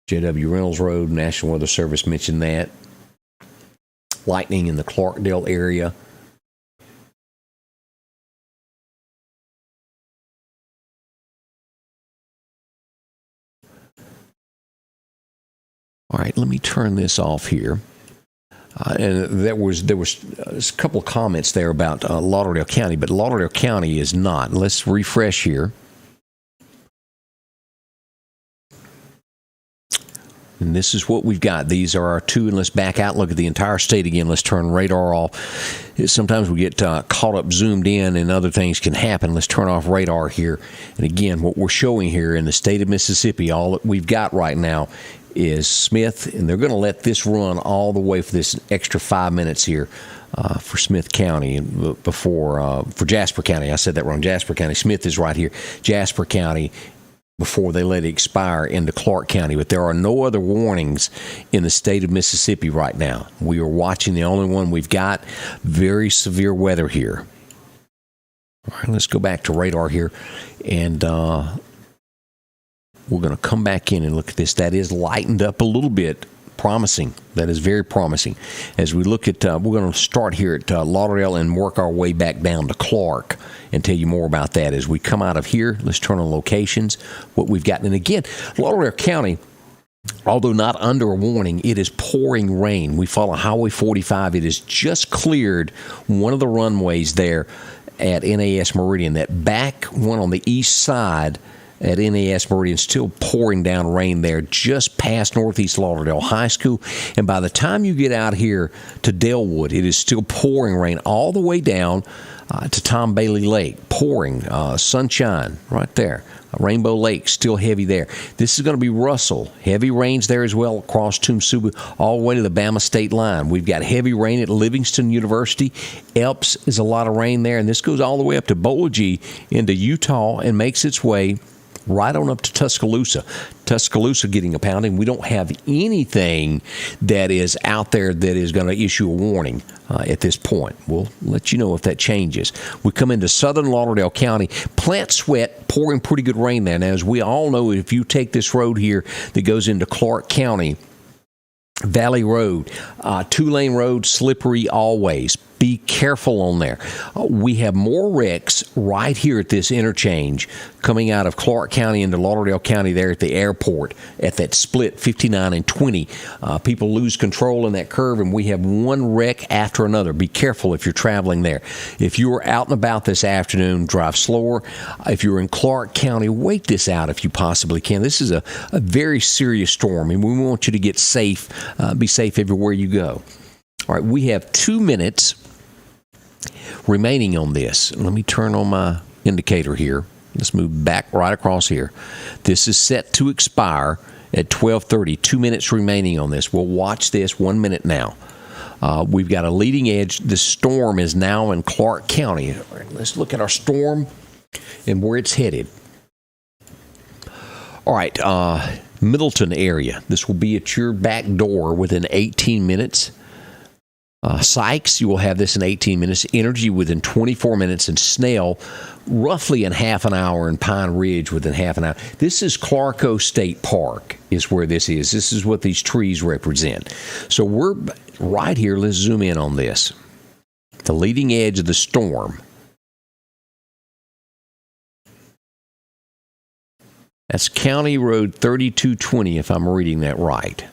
JW Reynolds Road, National Weather Service mentioned that. Lightning in the Clarkdale area. All right, let me turn this off here. And there was a couple of comments there about Lauderdale County, but Lauderdale County is not. Let's refresh here. And this is what we've got. These are our two, and let's back out, look at the entire state again. Let's turn radar off. Sometimes we get caught up, zoomed in, and other things can happen. Let's turn off radar here. And again, what we're showing here in the state of Mississippi, all that we've got right now is Smith, and they're going to let this run all the way for this extra 5 minutes here for Smith County before for Jasper County. I said that wrong. Jasper County. Smith is right here. Jasper County before they let it expire into Clark County. But there are no other warnings in the state of Mississippi right now. We are watching the only one we've got. Very severe weather here. All right, let's go back to radar here, and we're going to come back in and look at this. That is lightened up a little bit. Promising. That is very promising. As we look at, we're going to start here at Lauderdale and work our way back down to Clark and tell you more about that. As we come out of here, let's turn on locations, what we've got. And again, Lauderdale County, although not under a warning, it is pouring rain. We follow Highway 45. It has just cleared one of the runways there at NAS Meridian. That back one on the east side at NAS Meridian, still pouring down rain there just past Northeast Lauderdale High School. And by the time you get out here to Dalewood, it is still pouring rain all the way down to Tom Bailey Lake. Pouring sunshine right there. Rainbow Lake, still heavy there. This is going to be Russell. Heavy rains there as well across Tumsuba, all the way to the Bama state line. We've got heavy rain at Livingston University. Elps is a lot of rain there. And this goes all the way up to Boology into Utah and makes its way right on up to Tuscaloosa. Tuscaloosa getting a pounding. We don't have anything that is out there that is going to issue a warning at this point. We'll let you know if that changes. We come into southern Lauderdale County. Plant Sweat, pouring pretty good rain there. Now, as we all know, if you take this road here that goes into Clark County, Valley Road, two-lane road, slippery always. Be careful on there. We have more wrecks right here at this interchange coming out of Clark County into Lauderdale County there at the airport at that split 59 and 20. People lose control in that curve, and we have one wreck after another. Be careful if you're traveling there. If you are out and about this afternoon, drive slower. If you're in Clark County, wait this out if you possibly can. This is a very serious storm, and we want you to get safe, be safe everywhere you go. All right, we have 2 minutes remaining on this. Let me turn on my indicator here. Let's move back right across here. This is set to expire at 12:30. 2 minutes remaining on this. We'll watch this 1 minute now. We've got a leading edge. The storm is now in Clark County. All right, let's look at our storm and where it's headed. All right, Middleton area. This will be at your back door within 18 minutes. Sykes, you will have this in 18 minutes. Energy within 24 minutes. And Snell, roughly in half an hour. And Pine Ridge within half an hour. This is Clarko State Park is where this is. This is what these trees represent. So we're right here. Let's zoom in on this. The leading edge of the storm. That's County Road 3220, if I'm reading that right.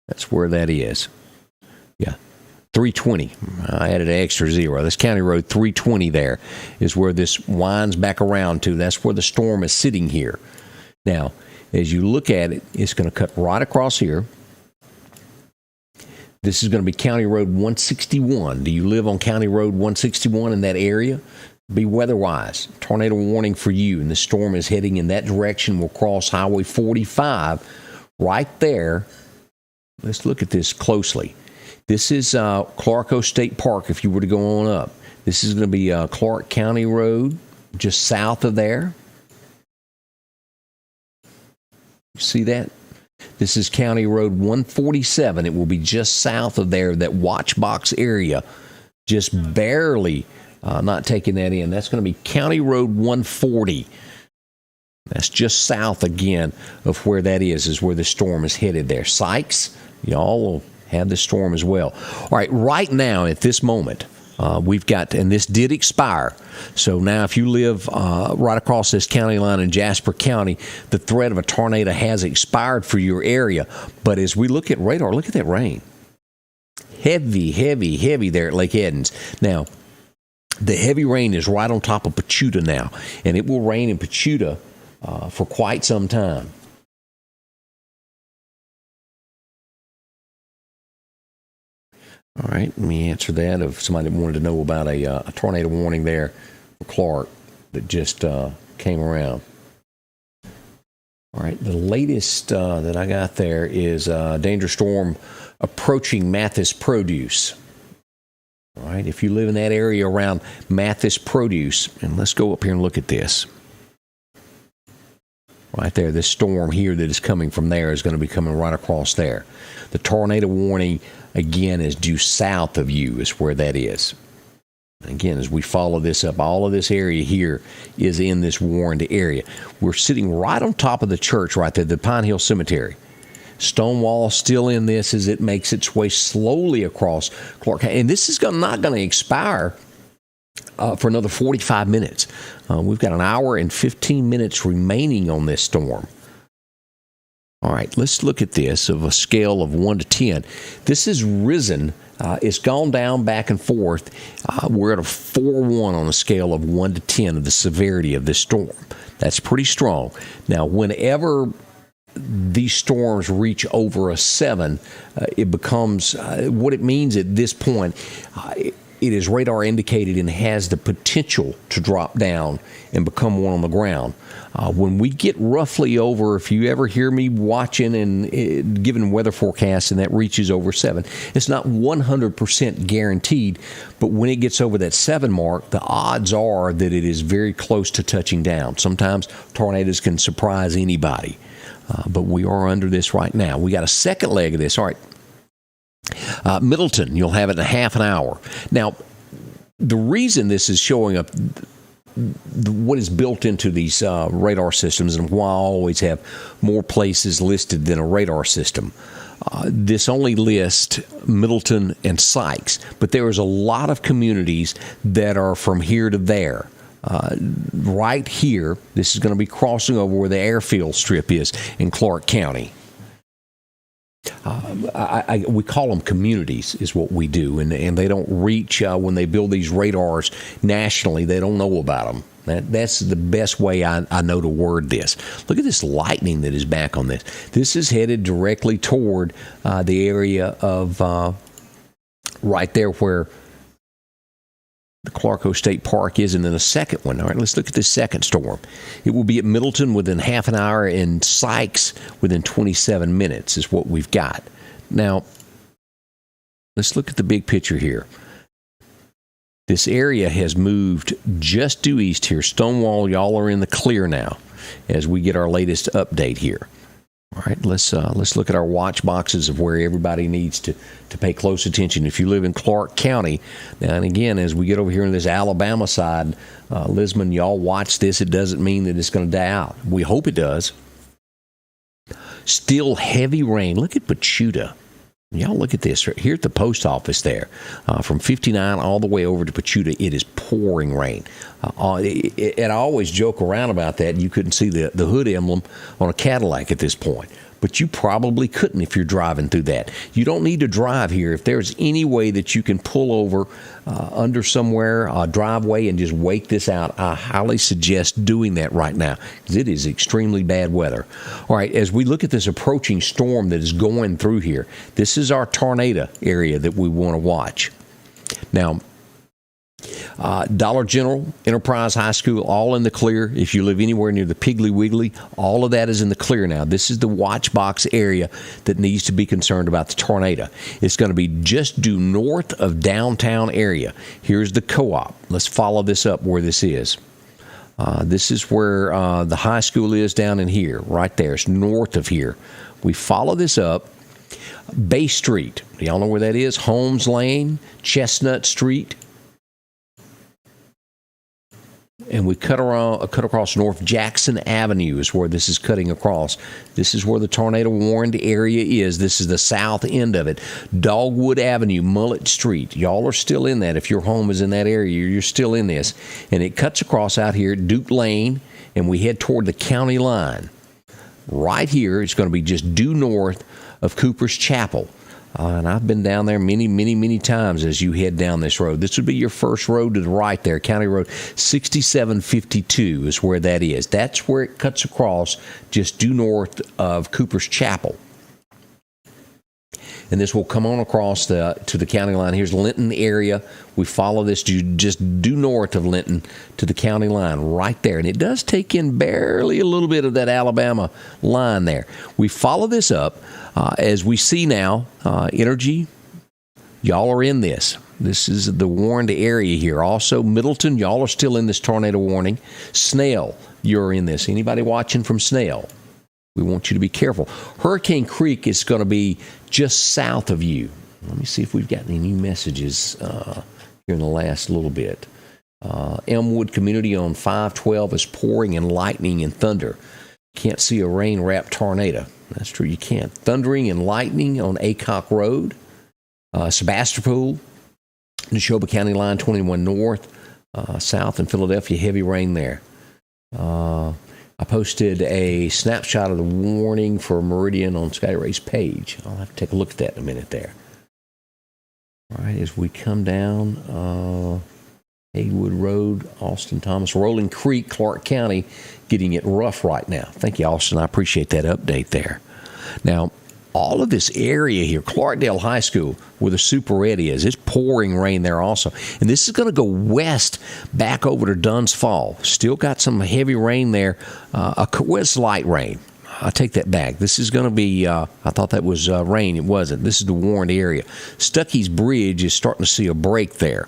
That's where that is. Yeah. 320. I added an extra zero. That's County Road 320 there is where this winds back around to. That's where the storm is sitting here. Now, as you look at it, it's going to cut right across here. This is going to be County Road 161. Do you live on County Road 161 in that area? Be weather-wise. Tornado warning for you. And the storm is heading in that direction. Will cross Highway 45 right there. Let's look at this closely. This is Clarko State Park, if you were to go on up. This is going to be Clark County Road, just south of there. You see that? This is County Road 147. It will be just south of there, that watch box area, just barely not taking that in. That's going to be County Road 140. That's just south again of where that is where the storm is headed there. Sykes, y'all will have the storm as well. All right, right now at this moment, we've got, and this did expire. So now if you live right across this county line in Jasper County, the threat of a tornado has expired for your area. But as we look at radar, look at that rain. Heavy, heavy, heavy there at Lake Edens. Now, the heavy rain is right on top of Pachuta now, and it will rain in Pachuta for quite some time. All right, let me answer that of somebody that wanted to know about a tornado warning there for Clark that just came around. All right, the latest that I got there is danger storm approaching Mathis Produce. All right, if you live in that area around Mathis Produce, and let's go up here and look at this. Right there, this storm here that is coming from there is going to be coming right across there. The tornado warning, again, is due south of you is where that is. Again, as we follow this up, all of this area here is in this warned area. We're sitting right on top of the church right there, the Pine Hill Cemetery. Stonewall still in this as it makes its way slowly across Clark County. And this is not going to expire for another 45 minutes. We've got an hour and 15 minutes remaining on this storm. All right, let's look at this of a scale of 1 to 10. This has risen. It's gone down back and forth. We're at a 4-1 on a scale of 1 to 10 of the severity of this storm. That's pretty strong. Now, whenever these storms reach over a 7, it becomes what it means at this point. It is radar indicated and has the potential to drop down and become one on the ground. When we get roughly over, if you ever hear me watching and giving weather forecasts and that reaches over 7, it's not 100% guaranteed, but when it gets over that 7 mark, the odds are that it is very close to touching down. Sometimes tornadoes can surprise anybody, but we are under this right now. We got a second leg of this. All right. Middleton, you'll have it in a half an hour. Now, the reason this is showing up, what is built into these radar systems, and why I always have more places listed than a radar system. This only lists Middleton and Sykes, but there is a lot of communities that are from here to there. Right here, this is going to be crossing over where the airfield strip is in Clark County. We call them communities is what we do, and they don't reach when they build these radars nationally. They don't know about them. That's the best way I know to word this. Look at this lightning that is back on this. This is headed directly toward the area of right there where the Clarko State Park is, and then the second one. All right, let's look at this second storm. It will be at Middleton within half an hour, and Sykes within 27 minutes is what we've got. Now, let's look at the big picture here. This area has moved just due east here. Stonewall, y'all are in the clear now as we get our latest update here. All right, let's look at our watch boxes of where everybody needs to pay close attention. If you live in Clark County, now and again, as we get over here on this Alabama side, Lisman, y'all watch this. It doesn't mean that it's going to die out. We hope it does. Still heavy rain. Look at Pachuta. Y'all look at this right here at the post office there. From 59 all the way over to Pachuta, it is pouring rain. And I always joke around about that. You couldn't see the hood emblem on a Cadillac at this point. But you probably couldn't if you're driving through that. You don't need to drive here. If there's any way that you can pull over under somewhere, a driveway, and just wait this out, I highly suggest doing that right now because it is extremely bad weather. All right, as we look at this approaching storm that is going through here, this is our tornado area that we want to watch. Now, Dollar General, Enterprise High School, all in the clear. If you live anywhere near the Piggly Wiggly, all of that is in the clear now. This is the watch box area that needs to be concerned about the tornado. It's going to be just due north of downtown area. Here's the co-op. Let's follow this up where this is. This is where the high school is down in here, right there. It's north of here. We follow this up. Bay Street. Y'all know where that is? Holmes Lane, Chestnut Street. And we cut across North Jackson Avenue is where this is cutting across. This is where the tornado warned area is. This is the south end of it. Dogwood Avenue, Mullet Street. Y'all are still in that. If your home is in that area, you're still in this. And it cuts across out here at Duke Lane, and we head toward the county line. Right here, it's going to be just due north of Cooper's Chapel. And I've been down there many times as you head down this road. This would be your first road to the right there. County Road 6752 is where that is. That's where it cuts across just due north of Cooper's Chapel. And this will come on across to the county line. Here's Linton area. We follow this just due north of Linton to the county line right there. And it does take in barely a little bit of that Alabama line there. We follow this up. As we see now, Energy, y'all are in this. This is the warned area here. Also, Middleton, y'all are still in this tornado warning. Snail, you're in this. Anybody watching from Snail? We want you to be careful. Hurricane Creek is going to be just south of you. Let me see if we've got any new messages here in the last little bit. Elmwood Community on 512 is pouring and lightning and thunder. Can't see a rain-wrapped tornado. That's true, you can't. Thundering and lightning on Acock Road. Sebastopol, Neshoba County Line 21 North. South in Philadelphia, heavy rain there. I posted a snapshot of the warning for Meridian on Scotty Ray's page. I'll have to take a look at that in a minute there. All right, as we come down Haywood Road, Austin Thomas, Rolling Creek, Clark County, getting it rough right now. Thank you, Austin. I appreciate that update there. Now, all of this area here, Clarkdale High School, where the Super Red is, it's pouring rain there also. And this is going to go west back over to Dunn's Fall. Still got some heavy rain there. It's light rain. I take that back. This is going to be, I thought that was rain. It wasn't. This is the warned area. Stuckey's Bridge is starting to see a break there.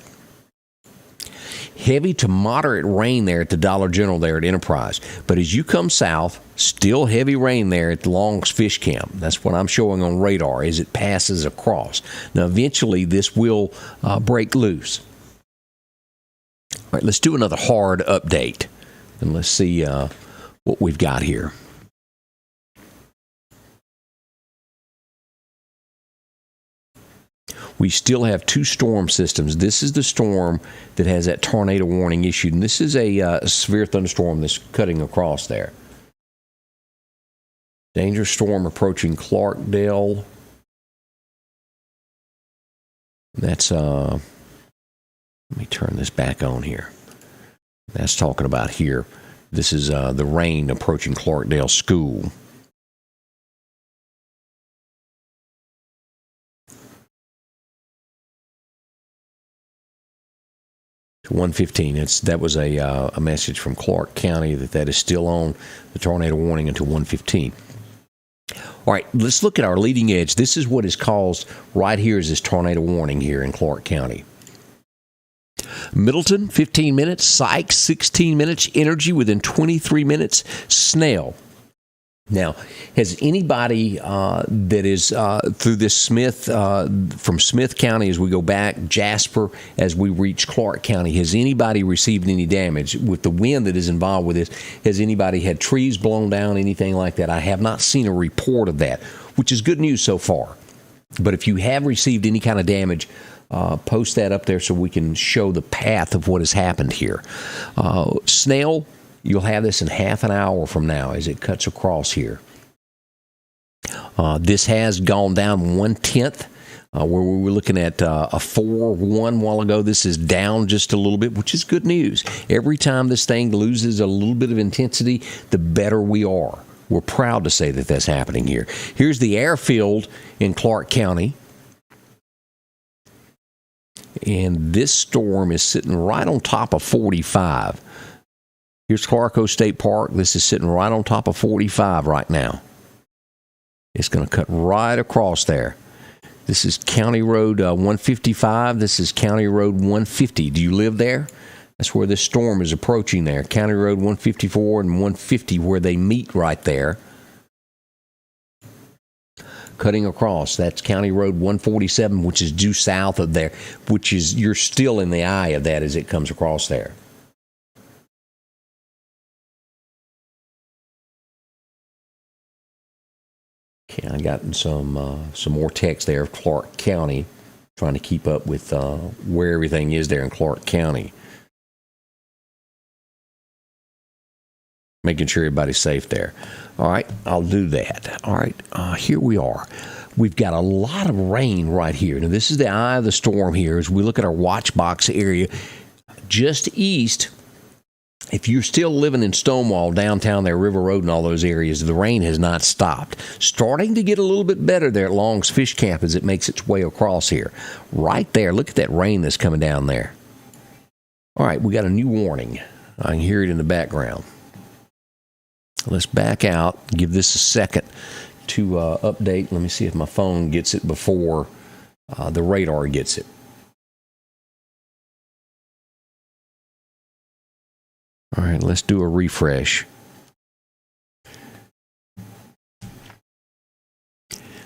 Heavy to moderate rain there at the Dollar General there at Enterprise. But as you come south, still heavy rain there at the Long's Fish Camp. That's what I'm showing on radar as it passes across. Now, eventually, this will break loose. All right, let's do another hard update. And let's see what we've got here. We still have two storm systems. This is the storm that has that tornado warning issued, and this is a severe thunderstorm that's cutting across there. Dangerous storm approaching Clarkdale. That's, let me turn this back on here. That's talking about here. This is the rain approaching Clarkdale School. 1:15. That was a message from Clark County that is still on the tornado warning until 1:15. All right, let's look at our leading edge. This is what is caused right here is this tornado warning here in Clark County. Middleton, 15 minutes. Sykes, 16 minutes. Energy within 23 minutes. Snail, Now, has anybody that is through this from Smith County as we go back, Jasper, as we reach Clark County, has anybody received any damage with the wind that is involved with this? Has anybody had trees blown down, anything like that? I have not seen a report of that, which is good news so far. But if you have received any kind of damage, post that up there so we can show the path of what has happened here. Snail, you'll have this in half an hour from now as it cuts across here. This has gone down 1/10, where we were looking at a 4-1 while ago. This is down just a little bit, which is good news. Every time this thing loses a little bit of intensity, the better we are. We're proud to say that that's happening here. Here's the airfield in Clark County. And this storm is sitting right on top of 45. Here's Clarko State Park. This is sitting right on top of 45 right now. It's going to cut right across there. This is County Road 155. This is County Road 150. Do you live there? That's where this storm is approaching there. County Road 154 and 150 where they meet right there. Cutting across, that's County Road 147, which is due south of there, which is, you're still in the eye of that as it comes across there. Okay, I got some more text there of Clark County, trying to keep up with where everything is there in Clark County. Making sure everybody's safe there. All right, I'll do that. All right, here we are. We've got a lot of rain right here. Now, this is the eye of the storm here as we look at our watch box area just east. If you're still living in Stonewall, downtown there, River Road and all those areas, the rain has not stopped. Starting to get a little bit better there at Long's Fish Camp as it makes its way across here. Right there, look at that rain that's coming down there. All right, we got a new warning. I can hear it in the background. Let's back out, give this a second to update. Let me see if my phone gets it before the radar gets it. All right, let's do a refresh.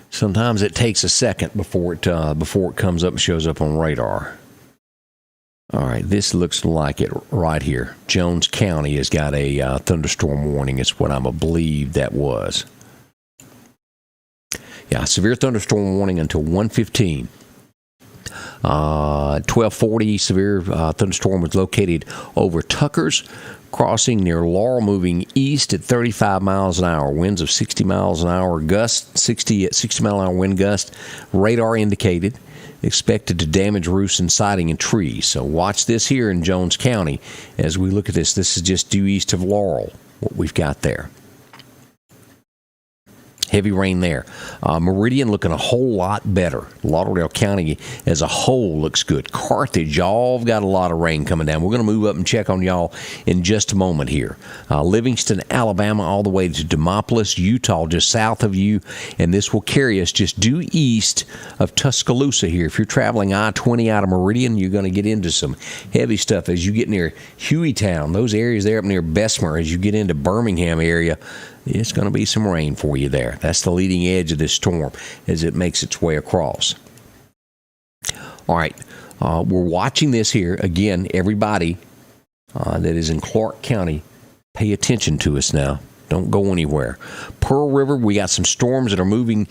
Sometimes it takes a second before it comes up and shows up on radar. All right, this looks like it right here. Jones County has got a thunderstorm warning. It's what I believe that was. Yeah, severe thunderstorm warning until 1:15. 1240, severe thunderstorm was located over Tucker's Crossing near Laurel, moving east at 35 miles an hour. Winds of 60 miles an hour, gust 60 mile an hour wind gust. Radar indicated. Expected to damage roofs and siding and trees. So watch this here in Jones County as we look at this. This is just due east of Laurel, what we've got there. Heavy rain there. Meridian looking a whole lot better. Lauderdale County as a whole looks good. Carthage, y'all got a lot of rain coming down. We're going to move up and check on y'all in just a moment here. Livingston, Alabama, all the way to Demopolis, Utah, just south of you. And this will carry us just due east of Tuscaloosa here. If you're traveling I-20 out of Meridian, you're going to get into some heavy stuff as you get near Hueytown. Those areas there up near Bessemer, as you get into Birmingham area, it's going to be some rain for you there. That's the leading edge of this storm as it makes its way across. All right, we're watching this here. Again, everybody that is in Clark County, pay attention to us now. Don't go anywhere. Pearl River, we got some storms that are moving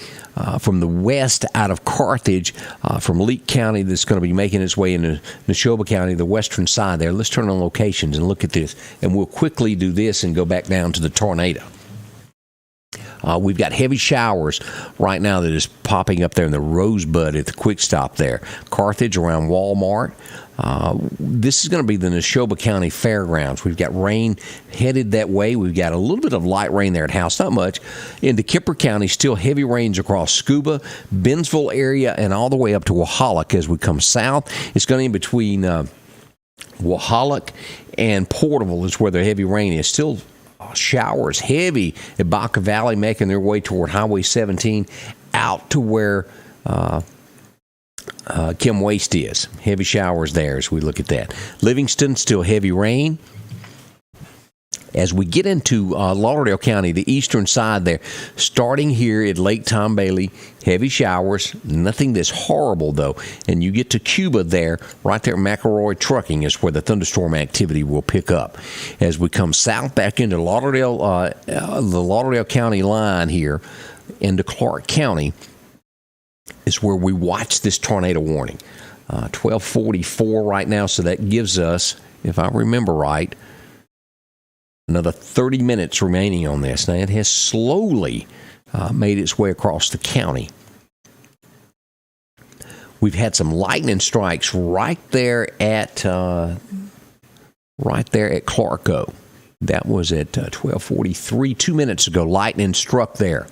from the west out of Carthage, from Leake County, that's going to be making its way into Neshoba County, the western side there. Let's turn on locations and look at this. And we'll quickly do this and go back down to the tornado. We've got heavy showers right now that is popping up there in the Rosebud at the Quick Stop there. Carthage around Walmart. This is going to be the Neshoba County Fairgrounds. We've got rain headed that way. We've got a little bit of light rain there at House, not much. Into Kemper County, still heavy rains across Scuba, Bennsville area, and all the way up to Wahalak as we come south. It's going to be in between Wahalak and Porterville is where the heavy rain is. Still showers heavy at Baca Valley, making their way toward Highway 17 out to where Kim Waste is. Heavy showers there as we look at that. Livingston, still heavy rain. As we get into Lauderdale County, the eastern side there, starting here at Lake Tom Bailey, heavy showers, nothing that's horrible though. And you get to Cuba there, right there, McElroy Trucking is where the thunderstorm activity will pick up. As we come south back into Lauderdale, the Lauderdale County line here, into Clark County, is where we watch this tornado warning. 12:44 right now, so that gives us, if I remember right, another 30 minutes remaining on this. Now, it has slowly made its way across the county. We've had some lightning strikes right there at Clarko. That was at 12:43, 2 minutes ago. Lightning struck there.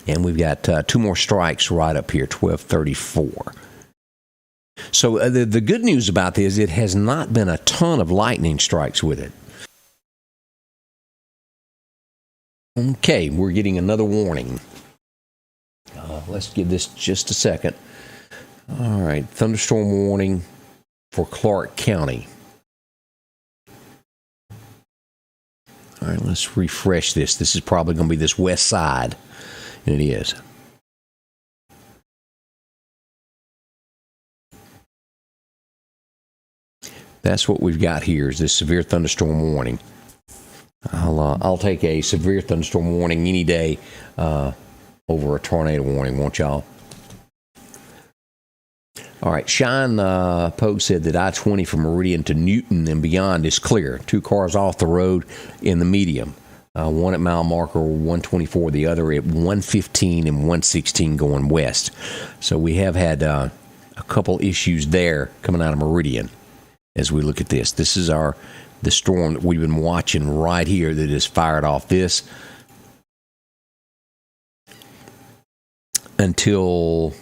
And we've got two more strikes right up here, 12:34. So the good news about this, it has not been a ton of lightning strikes with it. Okay, we're getting another warning. Let's give this just a second. All right, thunderstorm warning for Clark County. All right, let's refresh this. This is probably going to be this west side. And it is. That's what we've got here, is this severe thunderstorm warning. I'll take a severe thunderstorm warning any day over a tornado warning, won't y'all? All right, Shine Pogue said that I-20 from Meridian to Newton and beyond is clear. 2 cars off the road in the medium. One at mile marker 124, the other at 115 and 116 going west. So we have had a couple issues there coming out of Meridian as we look at this. This is the storm that we've been watching right here that has fired off this until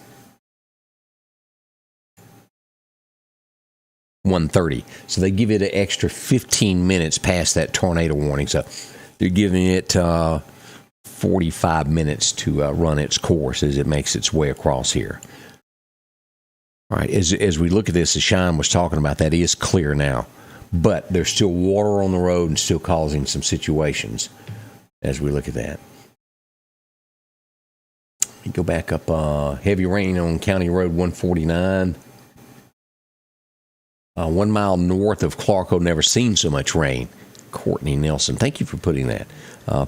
1:30. So they give it an extra 15 minutes past that tornado warning. So they're giving it 45 minutes to run its course as it makes its way across here. All right, as we look at this, as Shine was talking about, that is clear now. But there's still water on the road and still causing some situations as we look at that. Let me go back up. Heavy rain on County Road 149. 1 mile north of Clarko, never seen so much rain. Courtney Nelson, thank you for putting that.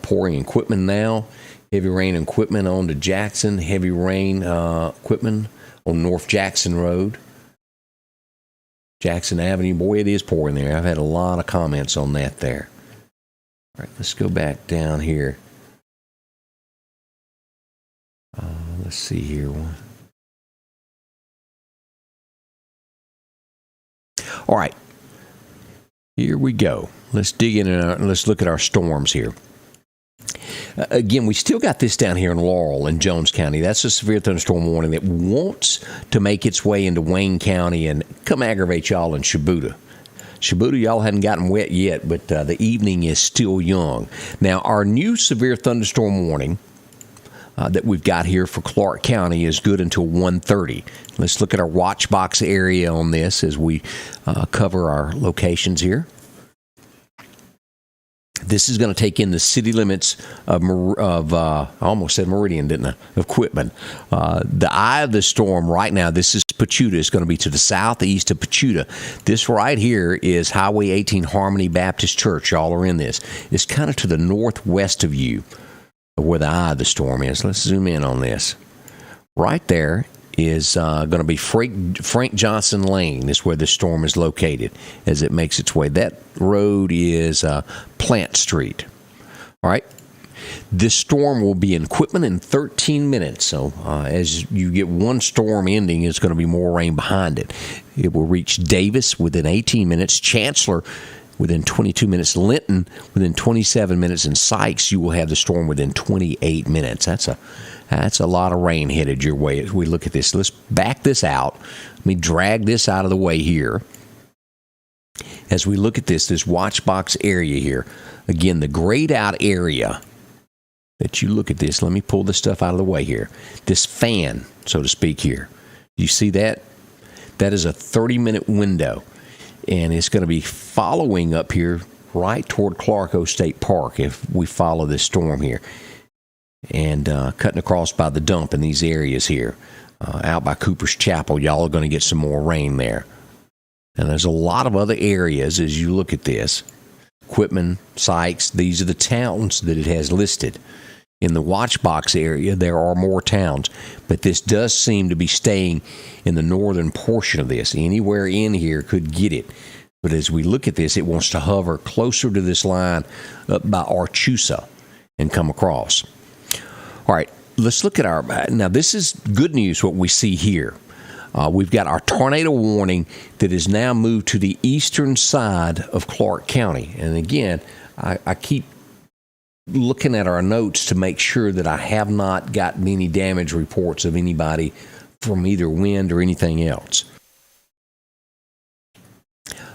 Pouring equipment now. Heavy rain equipment on to Jackson. Heavy rain equipment on North Jackson Road. Jackson Avenue. Boy, it is pouring there. I've had a lot of comments on that there. All right, let's go back down here. Let's see here. All right. Here we go. Let's dig in and let's look at our storms here. Again, we still got this down here in Laurel and Jones County. That's a severe thunderstorm warning that wants to make its way into Wayne County and come aggravate y'all in Shibuda. Shibuda, y'all hadn't gotten wet yet, but the evening is still young. Now, our new severe thunderstorm warning that we've got here for Clark County is good until 1:30. Let's look at our watch box area on this as we cover our locations here. This is going to take in the city limits of I almost said Meridian, didn't I? Of Quitman. The eye of the storm right now, this is Pachuta. It's going to be to the southeast of Pachuta. This right here is Highway 18 Harmony Baptist Church. Y'all are in this. It's kind of to the northwest of you where the eye of the storm is. Let's zoom in on this. Right there is going to be Frank Johnson Lane is where the storm is located as it makes its way. That road is Plant Street. All right. This storm will be in Quitman in 13 minutes. So as you get one storm ending, it's going to be more rain behind it. It will reach Davis within 18 minutes, Chancellor within 22 minutes, Linton within 27 minutes, and Sykes, you will have the storm within 28 minutes. That's a lot of rain headed your way as we look at this. Let's back this out. Let me drag this out of the way here. As we look at this watch box area here, again, the grayed out area that you look at this, let me pull this stuff out of the way here. This fan, so to speak here. You see that? That is a 30-minute window. And it's going to be following up here right toward Clarko State Park if we follow this storm here. And cutting across by the dump in these areas here. Out by Cooper's Chapel, y'all are going to get some more rain there. And there's a lot of other areas as you look at this. Quitman, Sykes, these are the towns that it has listed. In the watch box area, there are more towns, but this does seem to be staying in the northern portion of this. Anywhere in here could get it. But as we look at this, it wants to hover closer to this line up by Archusa and come across. All right, let's look at now this is good news, what we see here. We've got our tornado warning that is now moved to the eastern side of Clark County. And again, I keep looking at our notes to make sure that I have not gotten any damage reports of anybody from either wind or anything else.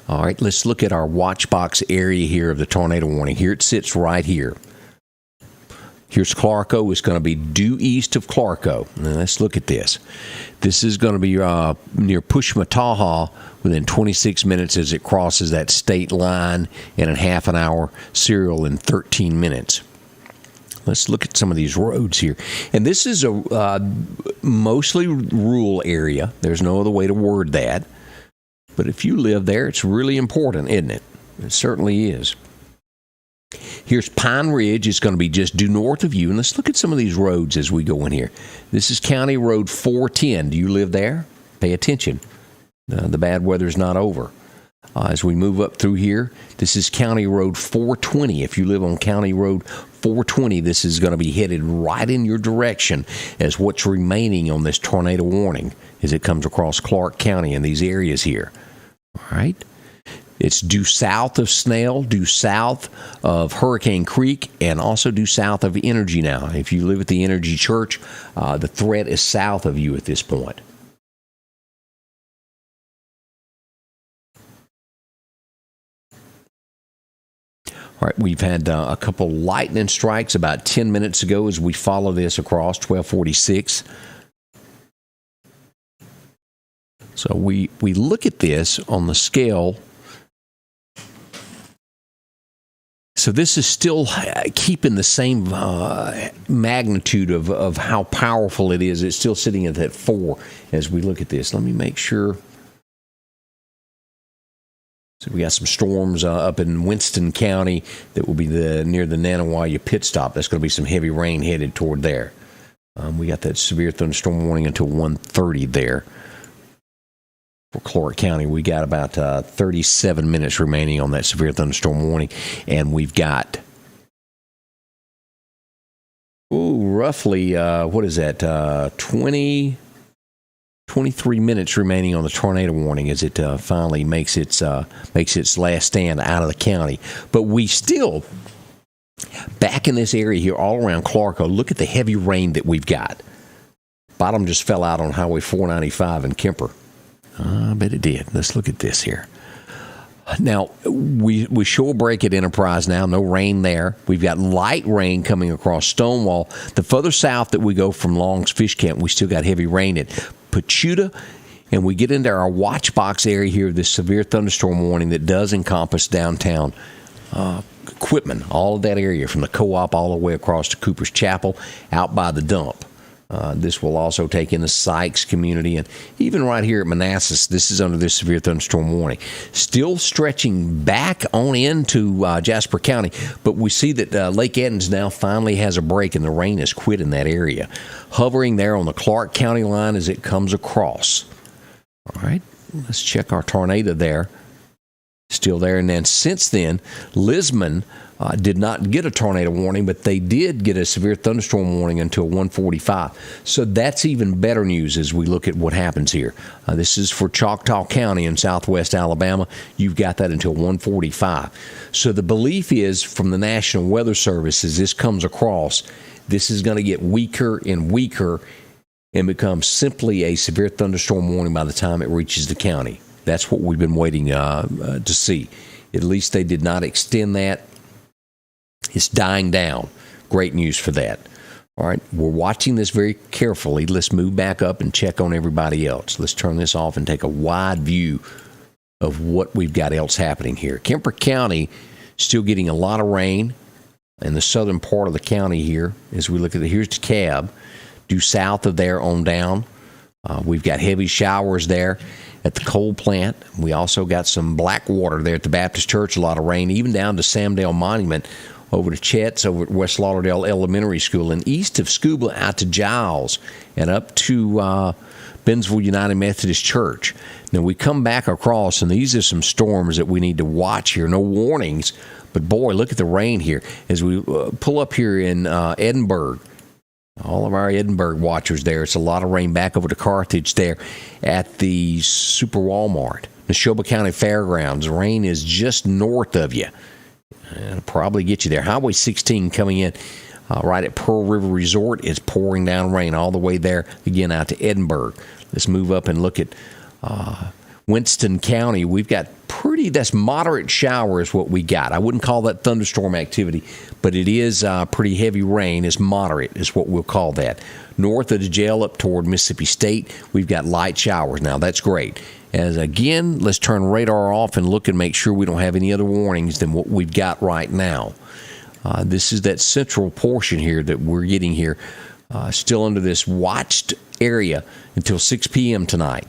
All right, let's look at our watch box area here of the tornado warning. Here it sits right here. Here's Clarko. It's going to be due east of Clarko. Now let's look at this. This is going to be near Pushmataha within 26 minutes as it crosses that state line, and in half an hour, Serial in 13 minutes. Let's look at some of these roads here. And this is a mostly rural area. There's no other way to word that. But if you live there, it's really important, isn't it? It certainly is. Here's Pine Ridge. It's going to be just due north of you. And let's look at some of these roads as we go in here. This is County Road 410. Do you live there? Pay attention. The bad weather's not over. As we move up through here, this is County Road 420. If you live on County Road 420, this is going to be headed right in your direction as what's remaining on this tornado warning as it comes across Clark County in these areas here. All right. It's due south of Snell, due south of Hurricane Creek, and also due south of Energy now. If you live at the Energy Church, the threat is south of you at this point. All right, we've had a couple lightning strikes about 10 minutes ago as we follow this across 1246. So we look at this on the scale. So this is still keeping the same magnitude of how powerful it is. It's still sitting at that 4 as we look at this. Let me make sure. So we got some storms up in Winston County that will be near the Nanawaya pit stop. That's going to be some heavy rain headed toward there. We got that severe thunderstorm warning until 1:30 there. For Clark County, we got about 37 minutes remaining on that severe thunderstorm warning, and we've got roughly 23 minutes remaining on the tornado warning as it finally makes its last stand out of the county. But we still, back in this area here, all around Clarko, look at the heavy rain that we've got. Bottom just fell out on Highway 495 in Kemper. I bet it did. Let's look at this here. Now, we show a break at Enterprise now. No rain there. We've got light rain coming across Stonewall. The further south that we go from Long's Fish Camp, we still got heavy rain at Pachuta. And we get into our watch box area here, this severe thunderstorm warning that does encompass downtown Quitman, all of that area from the co-op all the way across to Cooper's Chapel, out by the dump. This will also take in the Sykes community, and even right here at Manassas, this is under this severe thunderstorm warning. Still stretching back on into Jasper County, but we see that Lake Edens now finally has a break, and the rain has quit in that area. Hovering there on the Clark County line as it comes across. All right, let's check our tornado there. Still there, and then since then, Lisbon did not get a tornado warning, but they did get a severe thunderstorm warning until 1:45. So that's even better news as we look at what happens here. This is for Choctaw County in southwest Alabama. You've got that until 1:45. So the belief is from the National Weather Service as this comes across, this is going to get weaker and weaker and become simply a severe thunderstorm warning by the time it reaches the county. That's what we've been waiting to see. At least they did not extend that. It's dying down. Great news for that. All right, we're watching this very carefully. Let's move back up and check on everybody else. Let's turn this off and take a wide view of what we've got else happening here. Kemper County Still getting a lot of rain in the southern part of the county here. As we look at here's DeKalb, due south of there on down. We've got heavy showers there at the coal plant. We also got some black water there at the Baptist Church, a lot of rain, even down to Samdale Monument, over to Chet's, over at West Lauderdale Elementary School, and east of Scuba out to Giles, and up to Bentonville United Methodist Church. Now we come back across, and these are some storms that we need to watch here. No warnings, but boy, look at the rain here. As we pull up here in Edinburgh, all of our Edinburgh watchers there, it's a lot of rain back over to Carthage there at the Super Walmart. Neshoba County Fairgrounds, rain is just north of you. It'll probably get you there. Highway 16 coming in right at Pearl River Resort is pouring down rain all the way there, again, out to Edinburgh. Let's move up and look at Winston County. We've got that's moderate showers what we got. I wouldn't call that thunderstorm activity, but it is pretty heavy rain. It's moderate is what we'll call that. North of the jail up toward Mississippi State, we've got light showers. Now, that's great. As again, let's turn radar off and look and make sure we don't have any other warnings than what we've got right now. This is that central portion here that we're getting here, still under this watched area until 6 p.m. tonight.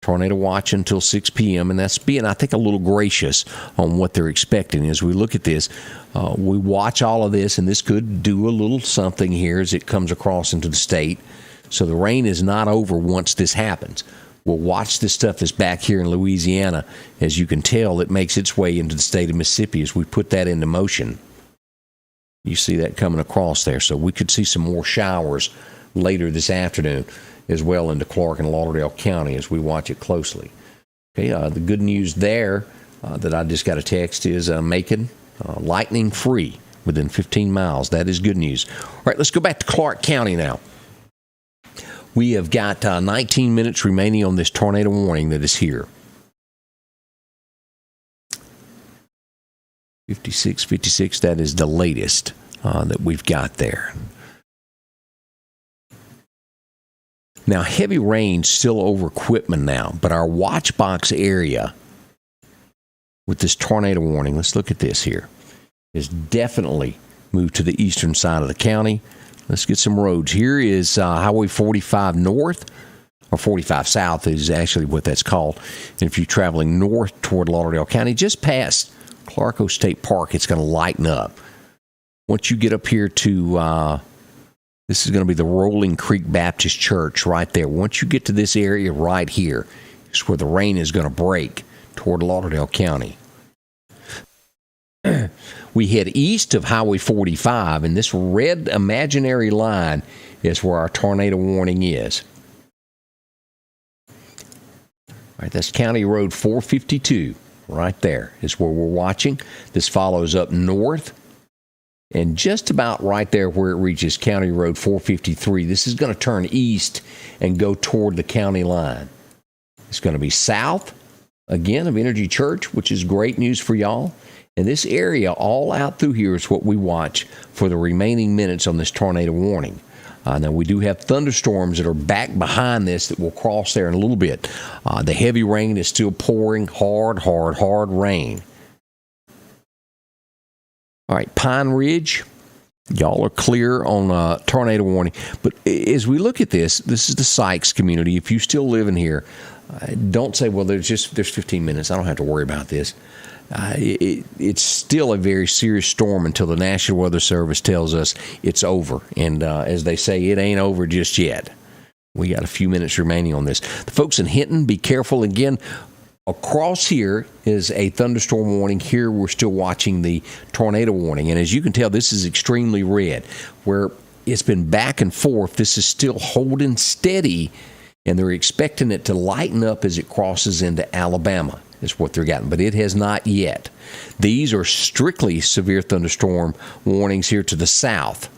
Tornado watch until 6 p.m., and that's being, I think, a little gracious on what they're expecting. As we look at this, we watch all of this, and this could do a little something here as it comes across into the state. So the rain is not over once this happens. We'll watch this stuff that's back here in Louisiana. As you can tell, it makes its way into the state of Mississippi as we put that into motion. You see that coming across there. So we could see some more showers later this afternoon as well into Clark and Lauderdale County as we watch it closely. Okay, the good news there that I just got a text is Macon lightning free within 15 miles. That is good news. All right, let's go back to Clark County now. We have got 19 minutes remaining on this tornado warning that is here. 56, that is the latest that we've got there. Now, heavy rain still over Quitman now, but our watch box area with this tornado warning, let's look at this here, is definitely moved to the eastern side of the county. Let's get some roads. Here is Highway 45 North, or 45 South is actually what that's called. And if you're traveling north toward Lauderdale County, just past Clarko State Park, it's going to lighten up. Once you get up here to, this is going to be the Rolling Creek Baptist Church right there. Once you get to this area right here, it's where the rain is going to break toward Lauderdale County. We head east of Highway 45, and this red imaginary line is where our tornado warning is. All right, that's County Road 452 right there is where we're watching. This follows up north, and just about right there where it reaches County Road 453, this is going to turn east and go toward the county line. It's going to be south, again, of Energy Church, which is great news for y'all. And this area all out through here is what we watch for the remaining minutes on this tornado warning. Now, we do have thunderstorms that are back behind this that will cross there in a little bit. The heavy rain is still pouring, hard rain. All right, Pine Ridge, y'all are clear on tornado warning. But as we look at this is the Sykes community. If you still live in here, don't say, well, there's 15 minutes. I don't have to worry about this. It's still a very serious storm until the National Weather Service tells us it's over. And as they say, it ain't over just yet. We got a few minutes remaining on this. The folks in Hinton, be careful. Again, across here is a thunderstorm warning. Here we're still watching the tornado warning. And as you can tell, this is extremely red. Where it's been back and forth, this is still holding steady. And they're expecting it to lighten up as it crosses into Alabama. Is what they're getting, but it has not yet. These are strictly severe thunderstorm warnings here to the south.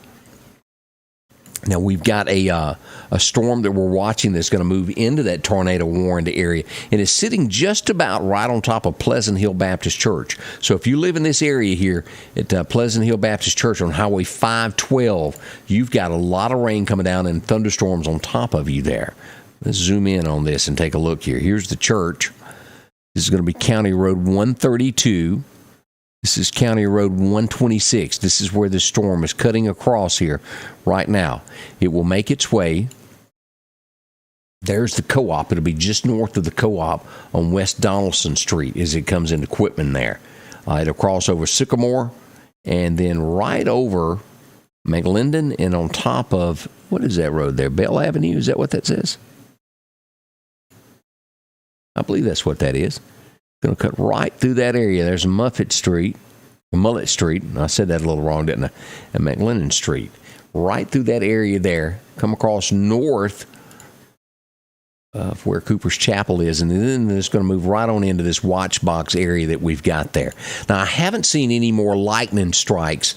Now, we've got a storm that we're watching that's going to move into that tornado warned area, and is sitting just about right on top of Pleasant Hill Baptist Church. So if you live in this area here at Pleasant Hill Baptist Church on Highway 512, you've got a lot of rain coming down and thunderstorms on top of you there. Let's zoom in on this and take a look here. Here's the church. This is going to be County Road 132 This is County Road 126. This is where the storm is cutting across here right now. It will make its way. There's the co-op. It'll be just north of the co-op on West Donaldson Street as it comes into Quitman there. It'll cross over Sycamore and then right over McLendon and on top of, what is that road there? Bell Avenue? Is that what that says? I believe that's what that is. Going to cut right through that area. There's Mullet Street. I said that a little wrong, didn't I? And McLendon Street. Right through that area there. Come across north of where Cooper's Chapel is, and then it's going to move right on into this watch box area that we've got there. Now, I haven't seen any more lightning strikes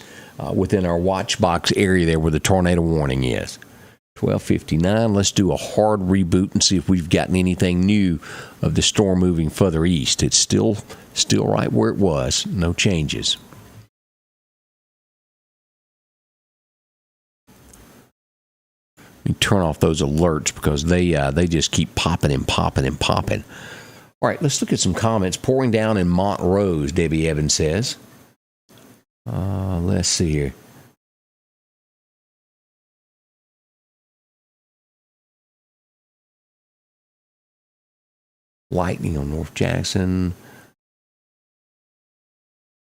within our watch box area there where the tornado warning is. 12:59. Let's do a hard reboot and see if we've gotten anything new of the storm moving further east. It's still right where it was. No changes. Let me turn off those alerts because they just keep popping and popping and popping. All right, let's look at some comments. Pouring down in Montrose, Debbie Evans says. Let's see here. Lightning on North Jackson.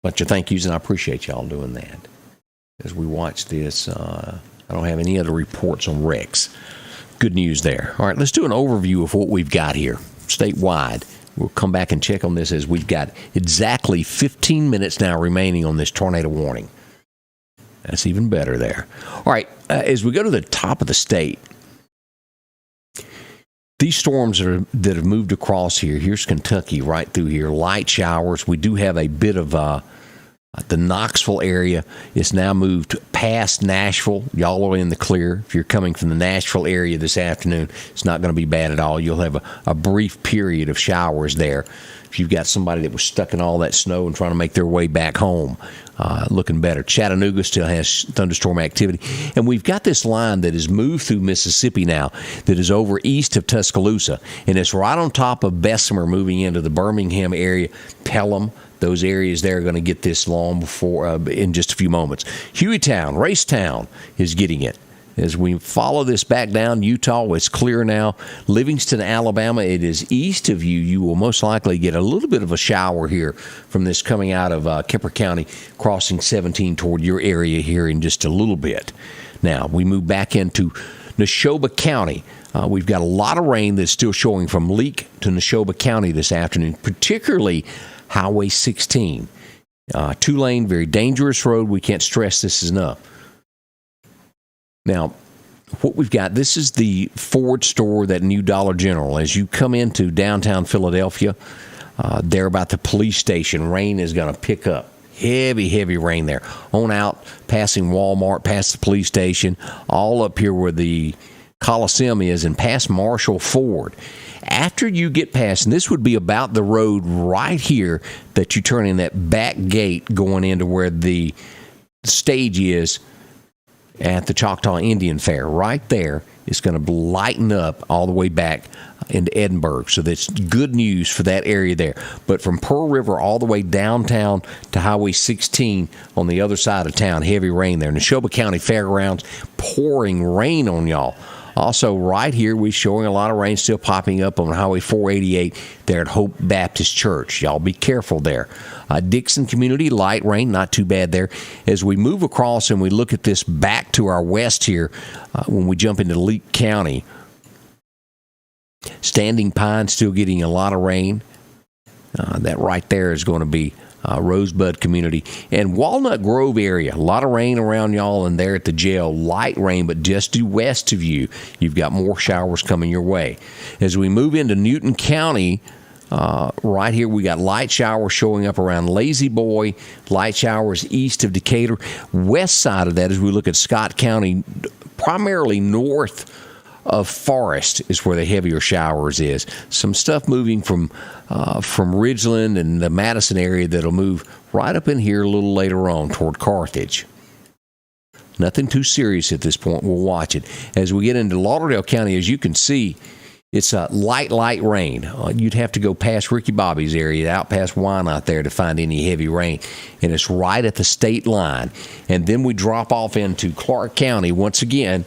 Bunch of thank yous, and I appreciate y'all doing that. As we watch this, I don't have any other reports on wrecks. Good news there. All right, let's do an overview of what we've got here statewide. We'll come back and check on this as we've got exactly 15 minutes now remaining on this tornado warning. That's even better there. All right, as we go to the top of the state, these storms that have moved across here, here's Kentucky right through here, light showers. We do have a bit of the Knoxville area. It's now moved past Nashville. Y'all are in the clear. If you're coming from the Nashville area this afternoon, it's not going to be bad at all. You'll have a brief period of showers there. If you've got somebody that was stuck in all that snow and trying to make their way back home, looking better. Chattanooga still has thunderstorm activity. And we've got this line that has moved through Mississippi now that is over east of Tuscaloosa. And it's right on top of Bessemer moving into the Birmingham area, Pelham. Those areas there are going to get this long before in just a few moments. Hueytown, Racetown is getting it. As we follow this back down, Utah, it's clear now. Livingston, Alabama, it is east of you. You will most likely get a little bit of a shower here from this coming out of Kemper County, crossing 17 toward your area here in just a little bit. Now, we move back into Neshoba County. We've got a lot of rain that's still showing from Leake to Neshoba County this afternoon, particularly Highway 16. Two-lane, very dangerous road. We can't stress this enough. Now, what we've got, this is the Ford store, that new Dollar General. As you come into downtown Philadelphia, there about the police station, rain is going to pick up. Heavy, heavy rain there. On out, passing Walmart, past the police station, all up here where the Coliseum is, and past Marshall Ford. After you get past, and this would be about the road right here that you turn in that back gate going into where the stage is at the Choctaw Indian Fair. Right there, it's going to lighten up all the way back into Edinburgh. So that's good news for that area there. But from Pearl River all the way downtown to Highway 16 on the other side of town, heavy rain there. Neshoba County Fairgrounds, pouring rain on y'all. Also, right here, we're showing a lot of rain still popping up on Highway 488 there at Hope Baptist Church. Y'all be careful there. Dixon Community, light rain, not too bad there. As we move across and we look at this back to our west here, when we jump into Leake County, Standing Pine still getting a lot of rain. That right there is going to be Rosebud Community. And Walnut Grove area, a lot of rain around y'all, and there at the jail, light rain, but just due west of you, you've got more showers coming your way. As we move into Newton County, right here, we got light showers showing up around Lazy Boy, light showers east of Decatur. West side of that, as we look at Scott County, primarily north of Forest is where the heavier showers is. Some stuff moving from Ridgeland and the Madison area that'll move right up in here a little later on toward Carthage. Nothing too serious at this point. We'll watch it. As we get into Lauderdale County, as you can see, It's a light rain. You'd have to go past Ricky Bobby's area, out past Wynot there to find any heavy rain. And it's right at the state line. And then we drop off into Clark County once again.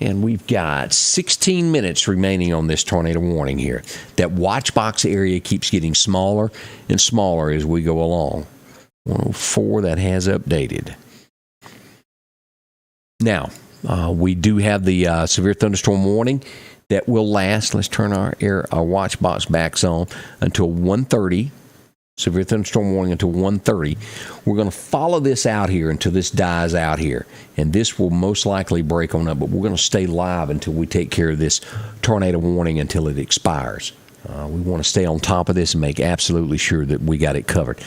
And we've got 16 minutes remaining on this tornado warning here. That watch box area keeps getting smaller and smaller as we go along. 104, that has updated. Now, we do have the severe thunderstorm warning that will last. Let's turn our watch box back on until 1:30. Severe thunderstorm warning until 1:30. We're going to follow this out here until this dies out here. And this will most likely break on up, but we're going to stay live until we take care of this tornado warning until it expires. We want to stay on top of this and make absolutely sure that we got it covered.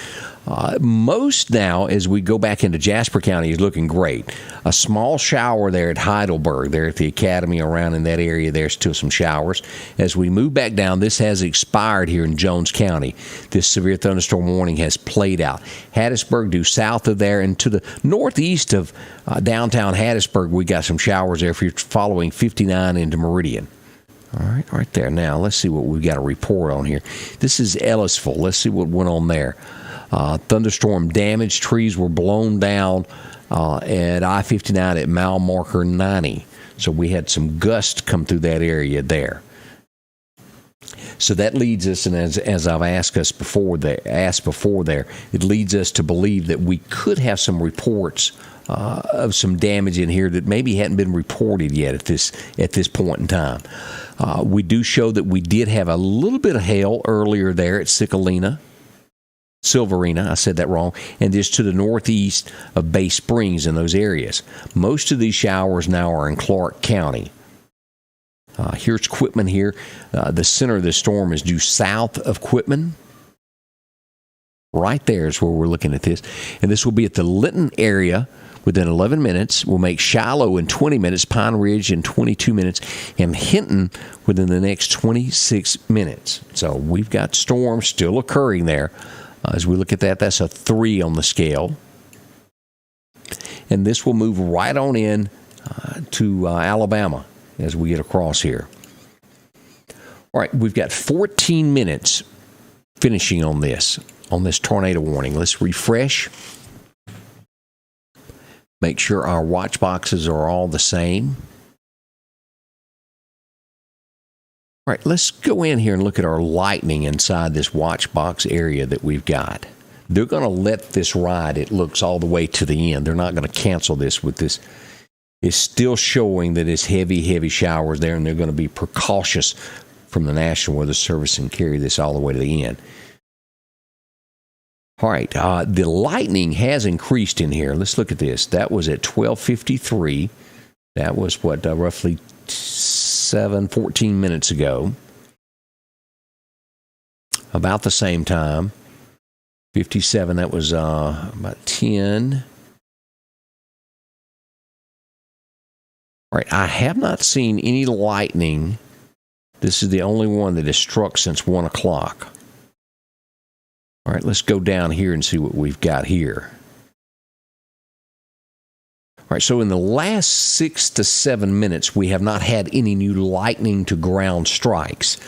Most now, as we go back into Jasper County, is looking great. A small shower there at Heidelberg, there at the Academy, around in that area, there's still some showers. As we move back down, this has expired here in Jones County. This severe thunderstorm warning has played out. Hattiesburg due south of there and to the northeast of downtown Hattiesburg, we got some showers there if you're following 59 into Meridian. All right there. Now, let's see what we've got a report on here. This is Ellisville. Let's see what went on there. Thunderstorm damage. Trees were blown down at I-59 at mile marker 90. So we had some gusts come through that area there. So that leads us, and as I've asked before there, it leads us to believe that we could have some reports of some damage in here that maybe hadn't been reported yet at this point in time. We do show that we did have a little bit of hail earlier there at Silverina, I said that wrong, and just to the northeast of Bay Springs in those areas. Most of these showers now are in Clark County. Here's Quitman here. The center of the storm is due south of Quitman. Right there is where we're looking at this. And this will be at the Linton area within 11 minutes. We'll make Shiloh in 20 minutes, Pine Ridge in 22 minutes, and Hinton within the next 26 minutes. So we've got storms still occurring there. As we look at that, that's a 3 on the scale. And this will move right on in to Alabama as we get across here. All right, we've got 14 minutes finishing on this tornado warning. Let's refresh. Make sure our watch boxes are all the same. All right, let's go in here and look at our lightning inside this watch box area that we've got. They're going to let this ride, it looks, all the way to the end. They're not going to cancel this with this. It's still showing that it's heavy showers there, and they're going to be precautious from the National Weather Service and carry this all the way to the end. All right, the lightning has increased in here. Let's look at this. That was at 12:53. That was, roughly 14 minutes ago. About the same time. 57, that was about 10. All right, I have not seen any lightning. This is the only one that has struck since 1 o'clock. All right, let's go down here and see what we've got here. All right, so in the last 6 to 7 minutes, we have not had any new lightning to ground strikes.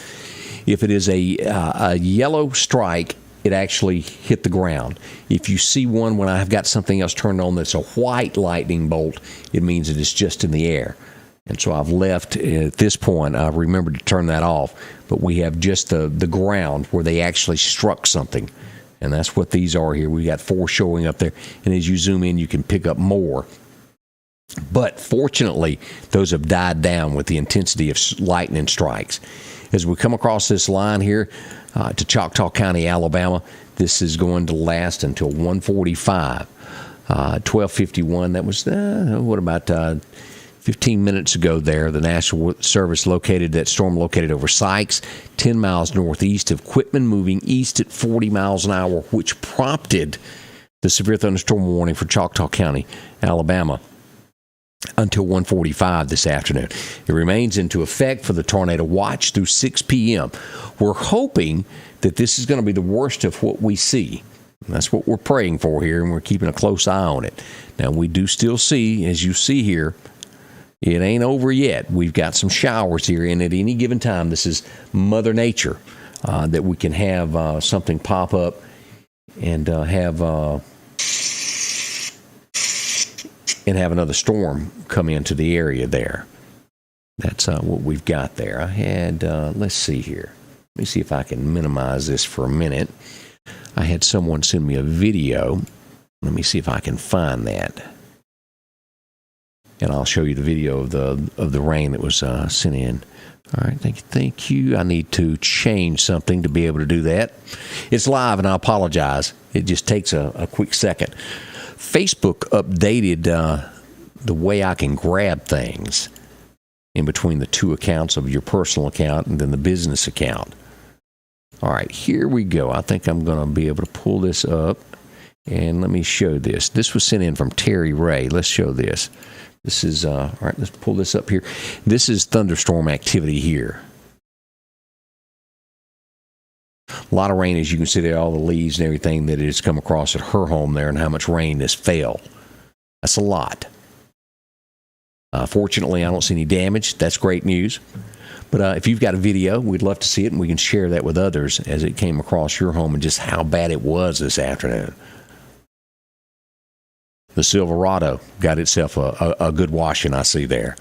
If it is a yellow strike, it actually hit the ground. If you see one when I have got something else turned on that's a white lightning bolt, it means it is just in the air. And so I've left at this point. I remembered to turn that off. But we have just the ground where they actually struck something. And that's what these are here. We got 4 showing up there. And as you zoom in, you can pick up more. But fortunately, those have died down with the intensity of lightning strikes. As we come across this line here to Choctaw County, Alabama, this is going to last until 1:45. 12:51, that was, about 15 minutes ago there. The National Service located that storm located over Sykes, 10 miles northeast of Quitman, moving east at 40 miles an hour, which prompted the severe thunderstorm warning for Choctaw County, Alabama, until 1:45 this afternoon. It remains into effect for the tornado watch through 6 p.m. We're hoping that this is going to be the worst of what we see. That's what we're praying for here, and we're keeping a close eye on it. Now, we do still see, as you see here, It ain't over yet. We've got some showers here, and at any given time, this is Mother Nature, that we can have something pop up and have another storm come into the area there. That's what we've got there. I had, let's see here. Let me see if I can minimize this for a minute. I had someone send me a video. Let me see if I can find that. And I'll show you the video of the rain that was sent in. All right, thank you. I need to change something to be able to do that. It's live, and I apologize. It just takes a quick second. Facebook updated the way I can grab things in between the two accounts of your personal account and then the business account. All right, here we go. I think I'm going to be able to pull this up, and let me show this. This was sent in from Terry Ray. Let's show this. This is, all right, let's pull this up here. This is thunderstorm activity here. A lot of rain, as you can see there, all the leaves and everything that has come across at her home there and how much rain this fell. That's a lot. Fortunately, I don't see any damage. That's great news. But if you've got a video, we'd love to see it, and we can share that with others as it came across your home and just how bad it was this afternoon. The Silverado got itself a good washing, I see there.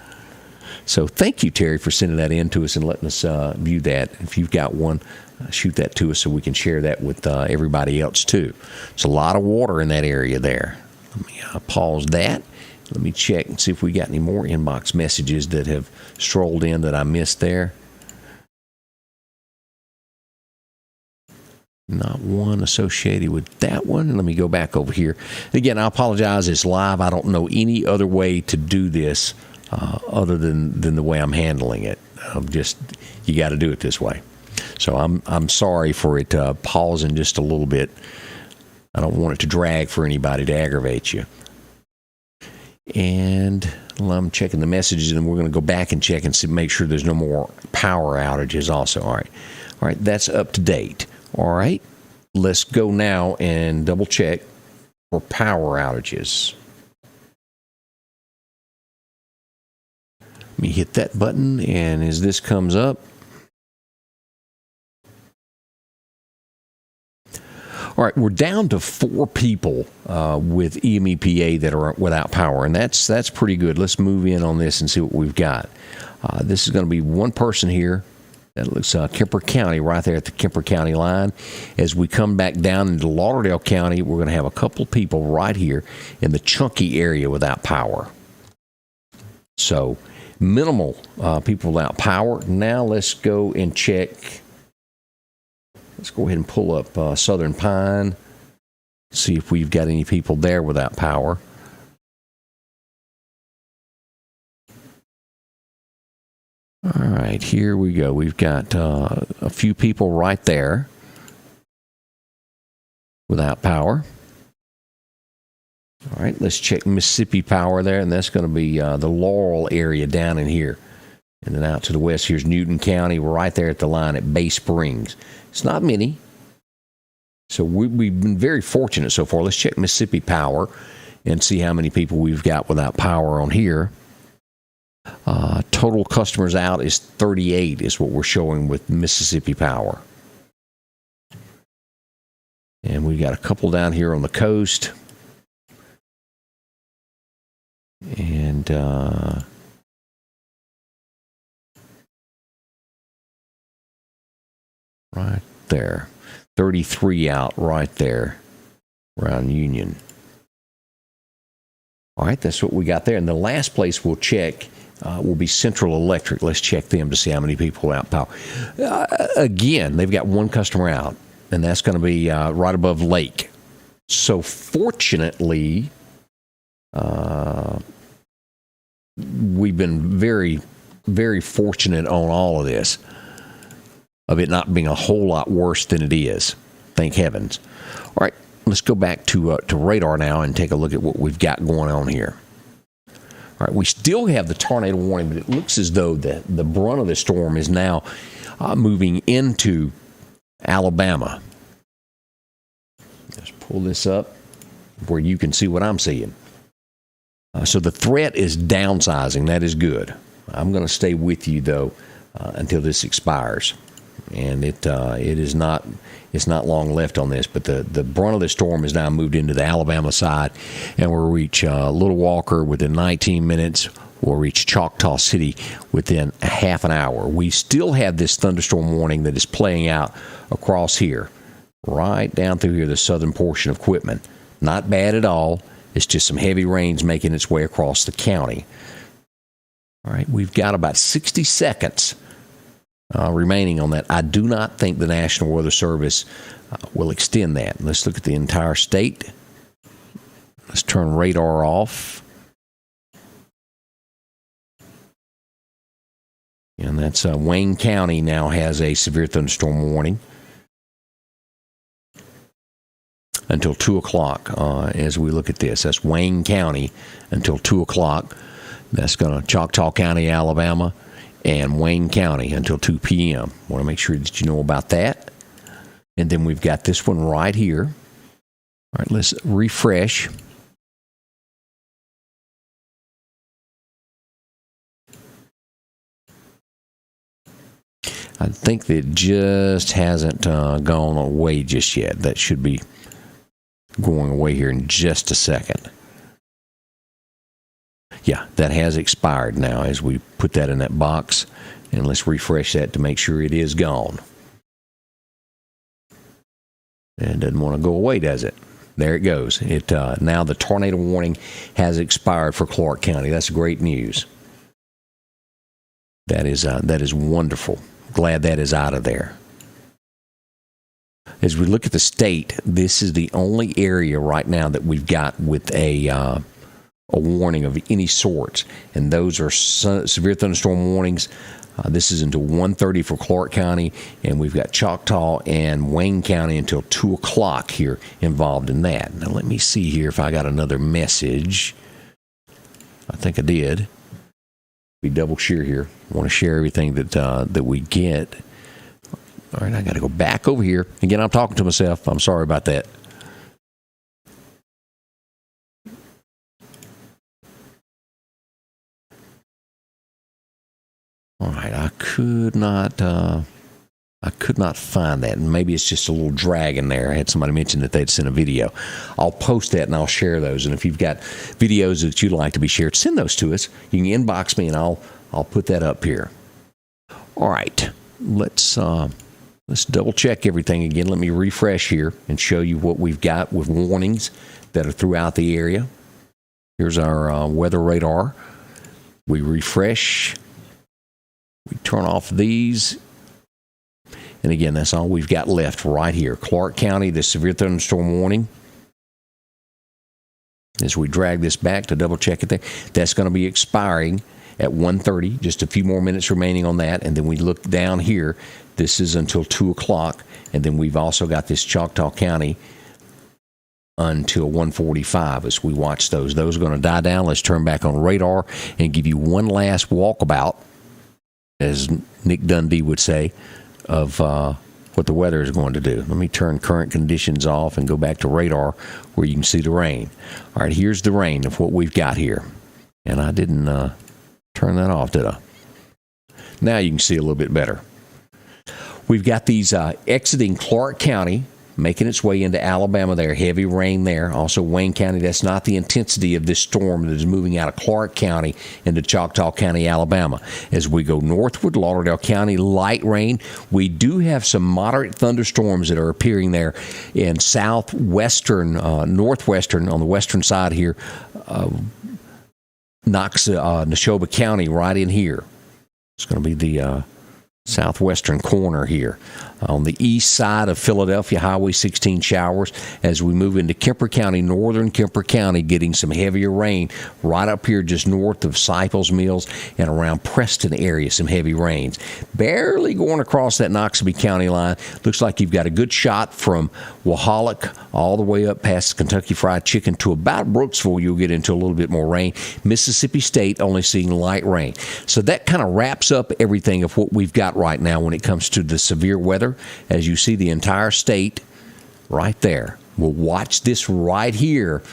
So thank you, Terry, for sending that in to us and letting us view that. If you've got one, shoot that to us so we can share that with everybody else, too. It's a lot of water in that area there. Let me pause that. Let me check and see if we got any more inbox messages that have strolled in that I missed there. Not one associated with that one. Let me go back over here. Again, I apologize. It's live. I don't know any other way to do this other than the way I'm handling it. You got to do it this way. So I'm sorry for it pausing just a little bit. I don't want it to drag for anybody to aggravate you. And I'm checking the messages, and we're going to go back and check and see, make sure there's no more power outages also. All right, that's up to date. All right, let's go now and double check for power outages. Let me hit that button, and as this comes up, all right, we're down to 4 people with EMEPA that are without power, and that's pretty good. Let's move in on this and see what we've got. This is going to be one person here. That looks Kemper County, right there at the Kemper County line. As we come back down into Lauderdale County, we're going to have a couple of people right here in the Chunky area without power. So minimal people without power. Now let's go and check. Let's go ahead and pull up Southern Pine, see if we've got any people there without power. All right, here we go. We've got a few people right there without power. All right, let's check Mississippi Power there, and that's going to be the Laurel area down in here. And then out to the west, here's Newton County. We're right there at the line at Bay Springs. It's not many. So we've been very fortunate so far. Let's check Mississippi Power and see how many people we've got without power on here. Total customers out is 38 is what we're showing with Mississippi Power. And we've got a couple down here on the coast. And right there. 33 out right there around Union. All right, that's what we got there. And the last place we'll check will be Central Electric. Let's check them to see how many people out power. Again, they've got one customer out, and that's going to be right above Lake. So fortunately, we've been very, very fortunate on all of this, of it not being a whole lot worse than it is. Thank heavens. All right, let's go back to radar now and take a look at what we've got going on here. All right, we still have the tornado warning, but it looks as though the brunt of the storm is now moving into Alabama. Let's pull this up where you can see what I'm seeing. So the threat is downsizing. That is good. I'm going to stay with you, though, until this expires. And it is not, it's not long left on this, but the brunt of the storm is now moved into the Alabama side, and we'll reach Little Walker within 19 minutes. We'll reach Choctaw City within a half an hour. We still have this thunderstorm warning that is playing out across here, right down through here, the southern portion of Quitman. Not bad at all. It's just some heavy rains making its way across the county. All right, we've got about 60 seconds remaining on that. I do not think the National Weather Service will extend that. Let's look at the entire state. Let's turn radar off. And that's Wayne County now has a severe thunderstorm warning until 2 o'clock as we look at this. That's Wayne County until 2 o'clock. That's going to Choctaw County, Alabama, and Wayne County until 2 p.m. Want to make sure that you know about that. And then we've got this one right here. All right, let's refresh. I think that it just hasn't gone away just yet. That should be going away here in just a second. Yeah, that has expired now as we put that in that box. And let's refresh that to make sure it is gone. It doesn't want to go away, does it? There it goes. It now the tornado warning has expired for Clark County. That's great news. That is wonderful. Glad that is out of there. As we look at the state, this is the only area right now that we've got with a warning of any sort, and those are severe thunderstorm warnings. This is until 1:30 for Clark County, and we've got Choctaw and Wayne County until 2 o'clock here involved in that. Now let me see here if I got another message. I think I did. We double share here. I want to share everything that we get. All right, I got to go back over here. Again, I'm talking to myself. I'm sorry about that. All right, I could not find that. And maybe it's just a little drag in there. I had somebody mention that they'd sent a video. I'll post that and I'll share those. And if you've got videos that you'd like to be shared, send those to us. You can inbox me and I'll put that up here. All right, let's double check everything again. Let me refresh here and show you what we've got with warnings that are throughout the area. Here's our weather radar. We refresh. We turn off these. And again, that's all we've got left right here. Clark County, the severe thunderstorm warning. As we drag this back to double check it there, that's going to be expiring at 1:30. Just a few more minutes remaining on that. And then we look down here. This is until 2 o'clock. And then we've also got this Choctaw County until 1:45 as we watch those. Those are going to die down. Let's turn back on radar and give you one last walkabout, as Nick Dundee would say, of what the weather is going to do. Let me turn current conditions off and go back to radar where you can see the rain. All right, here's the rain of what we've got here. And I didn't turn that off, did I? Now you can see a little bit better. We've got these exiting Clark County, making its way into Alabama there. Heavy rain there. Also Wayne County. That's not the intensity of this storm that is moving out of Clark County into Choctaw County, Alabama. As we go northward, Lauderdale County, light rain. We do have some moderate thunderstorms that are appearing there in southwestern, northwestern, on the western side here, Neshoba County right in here. It's going to be the southwestern corner here. On the east side of Philadelphia, Highway 16 showers. As we move into Kemper County, northern Kemper County, getting some heavier rain right up here just north of Cyphers Mills and around Preston area, some heavy rains. Barely going across that Noxubee County line. Looks like you've got a good shot from Wahalak all the way up past Kentucky Fried Chicken to about Brooksville. You'll get into a little bit more rain. Mississippi State only seeing light rain. So that kind of wraps up everything of what we've got right now when it comes to the severe weather. As you see the entire state right there. We'll watch this right here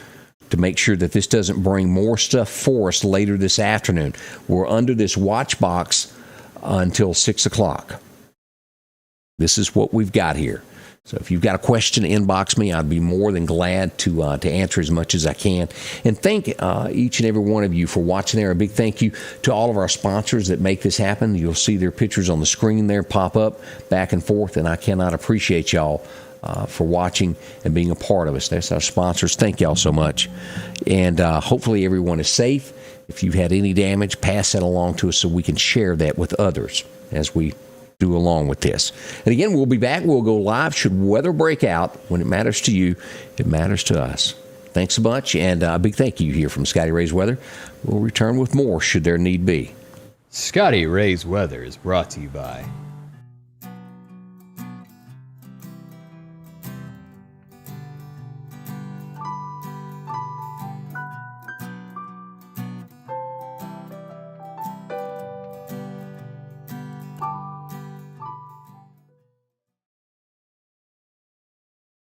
to make sure that this doesn't bring more stuff for us later this afternoon. We're under this watch box until 6 o'clock. This is what we've got here. So if you've got a question, inbox me. I'd be more than glad to answer as much as I can. And thank each and every one of you for watching there. A big thank you to all of our sponsors that make this happen. You'll see their pictures on the screen there pop up back and forth, and I cannot appreciate y'all for watching and being a part of us. That's our sponsors. Thank y'all so much. And hopefully everyone is safe. If you've had any damage, pass that along to us so we can share that with others as we do along with this. And again, we'll be back. We'll go live should weather break out. When it matters to you, it matters to us. Thanks so much, and a big thank you here from Scotty Ray's Weather. We'll return with more should there need be. Scotty Ray's Weather is brought to you by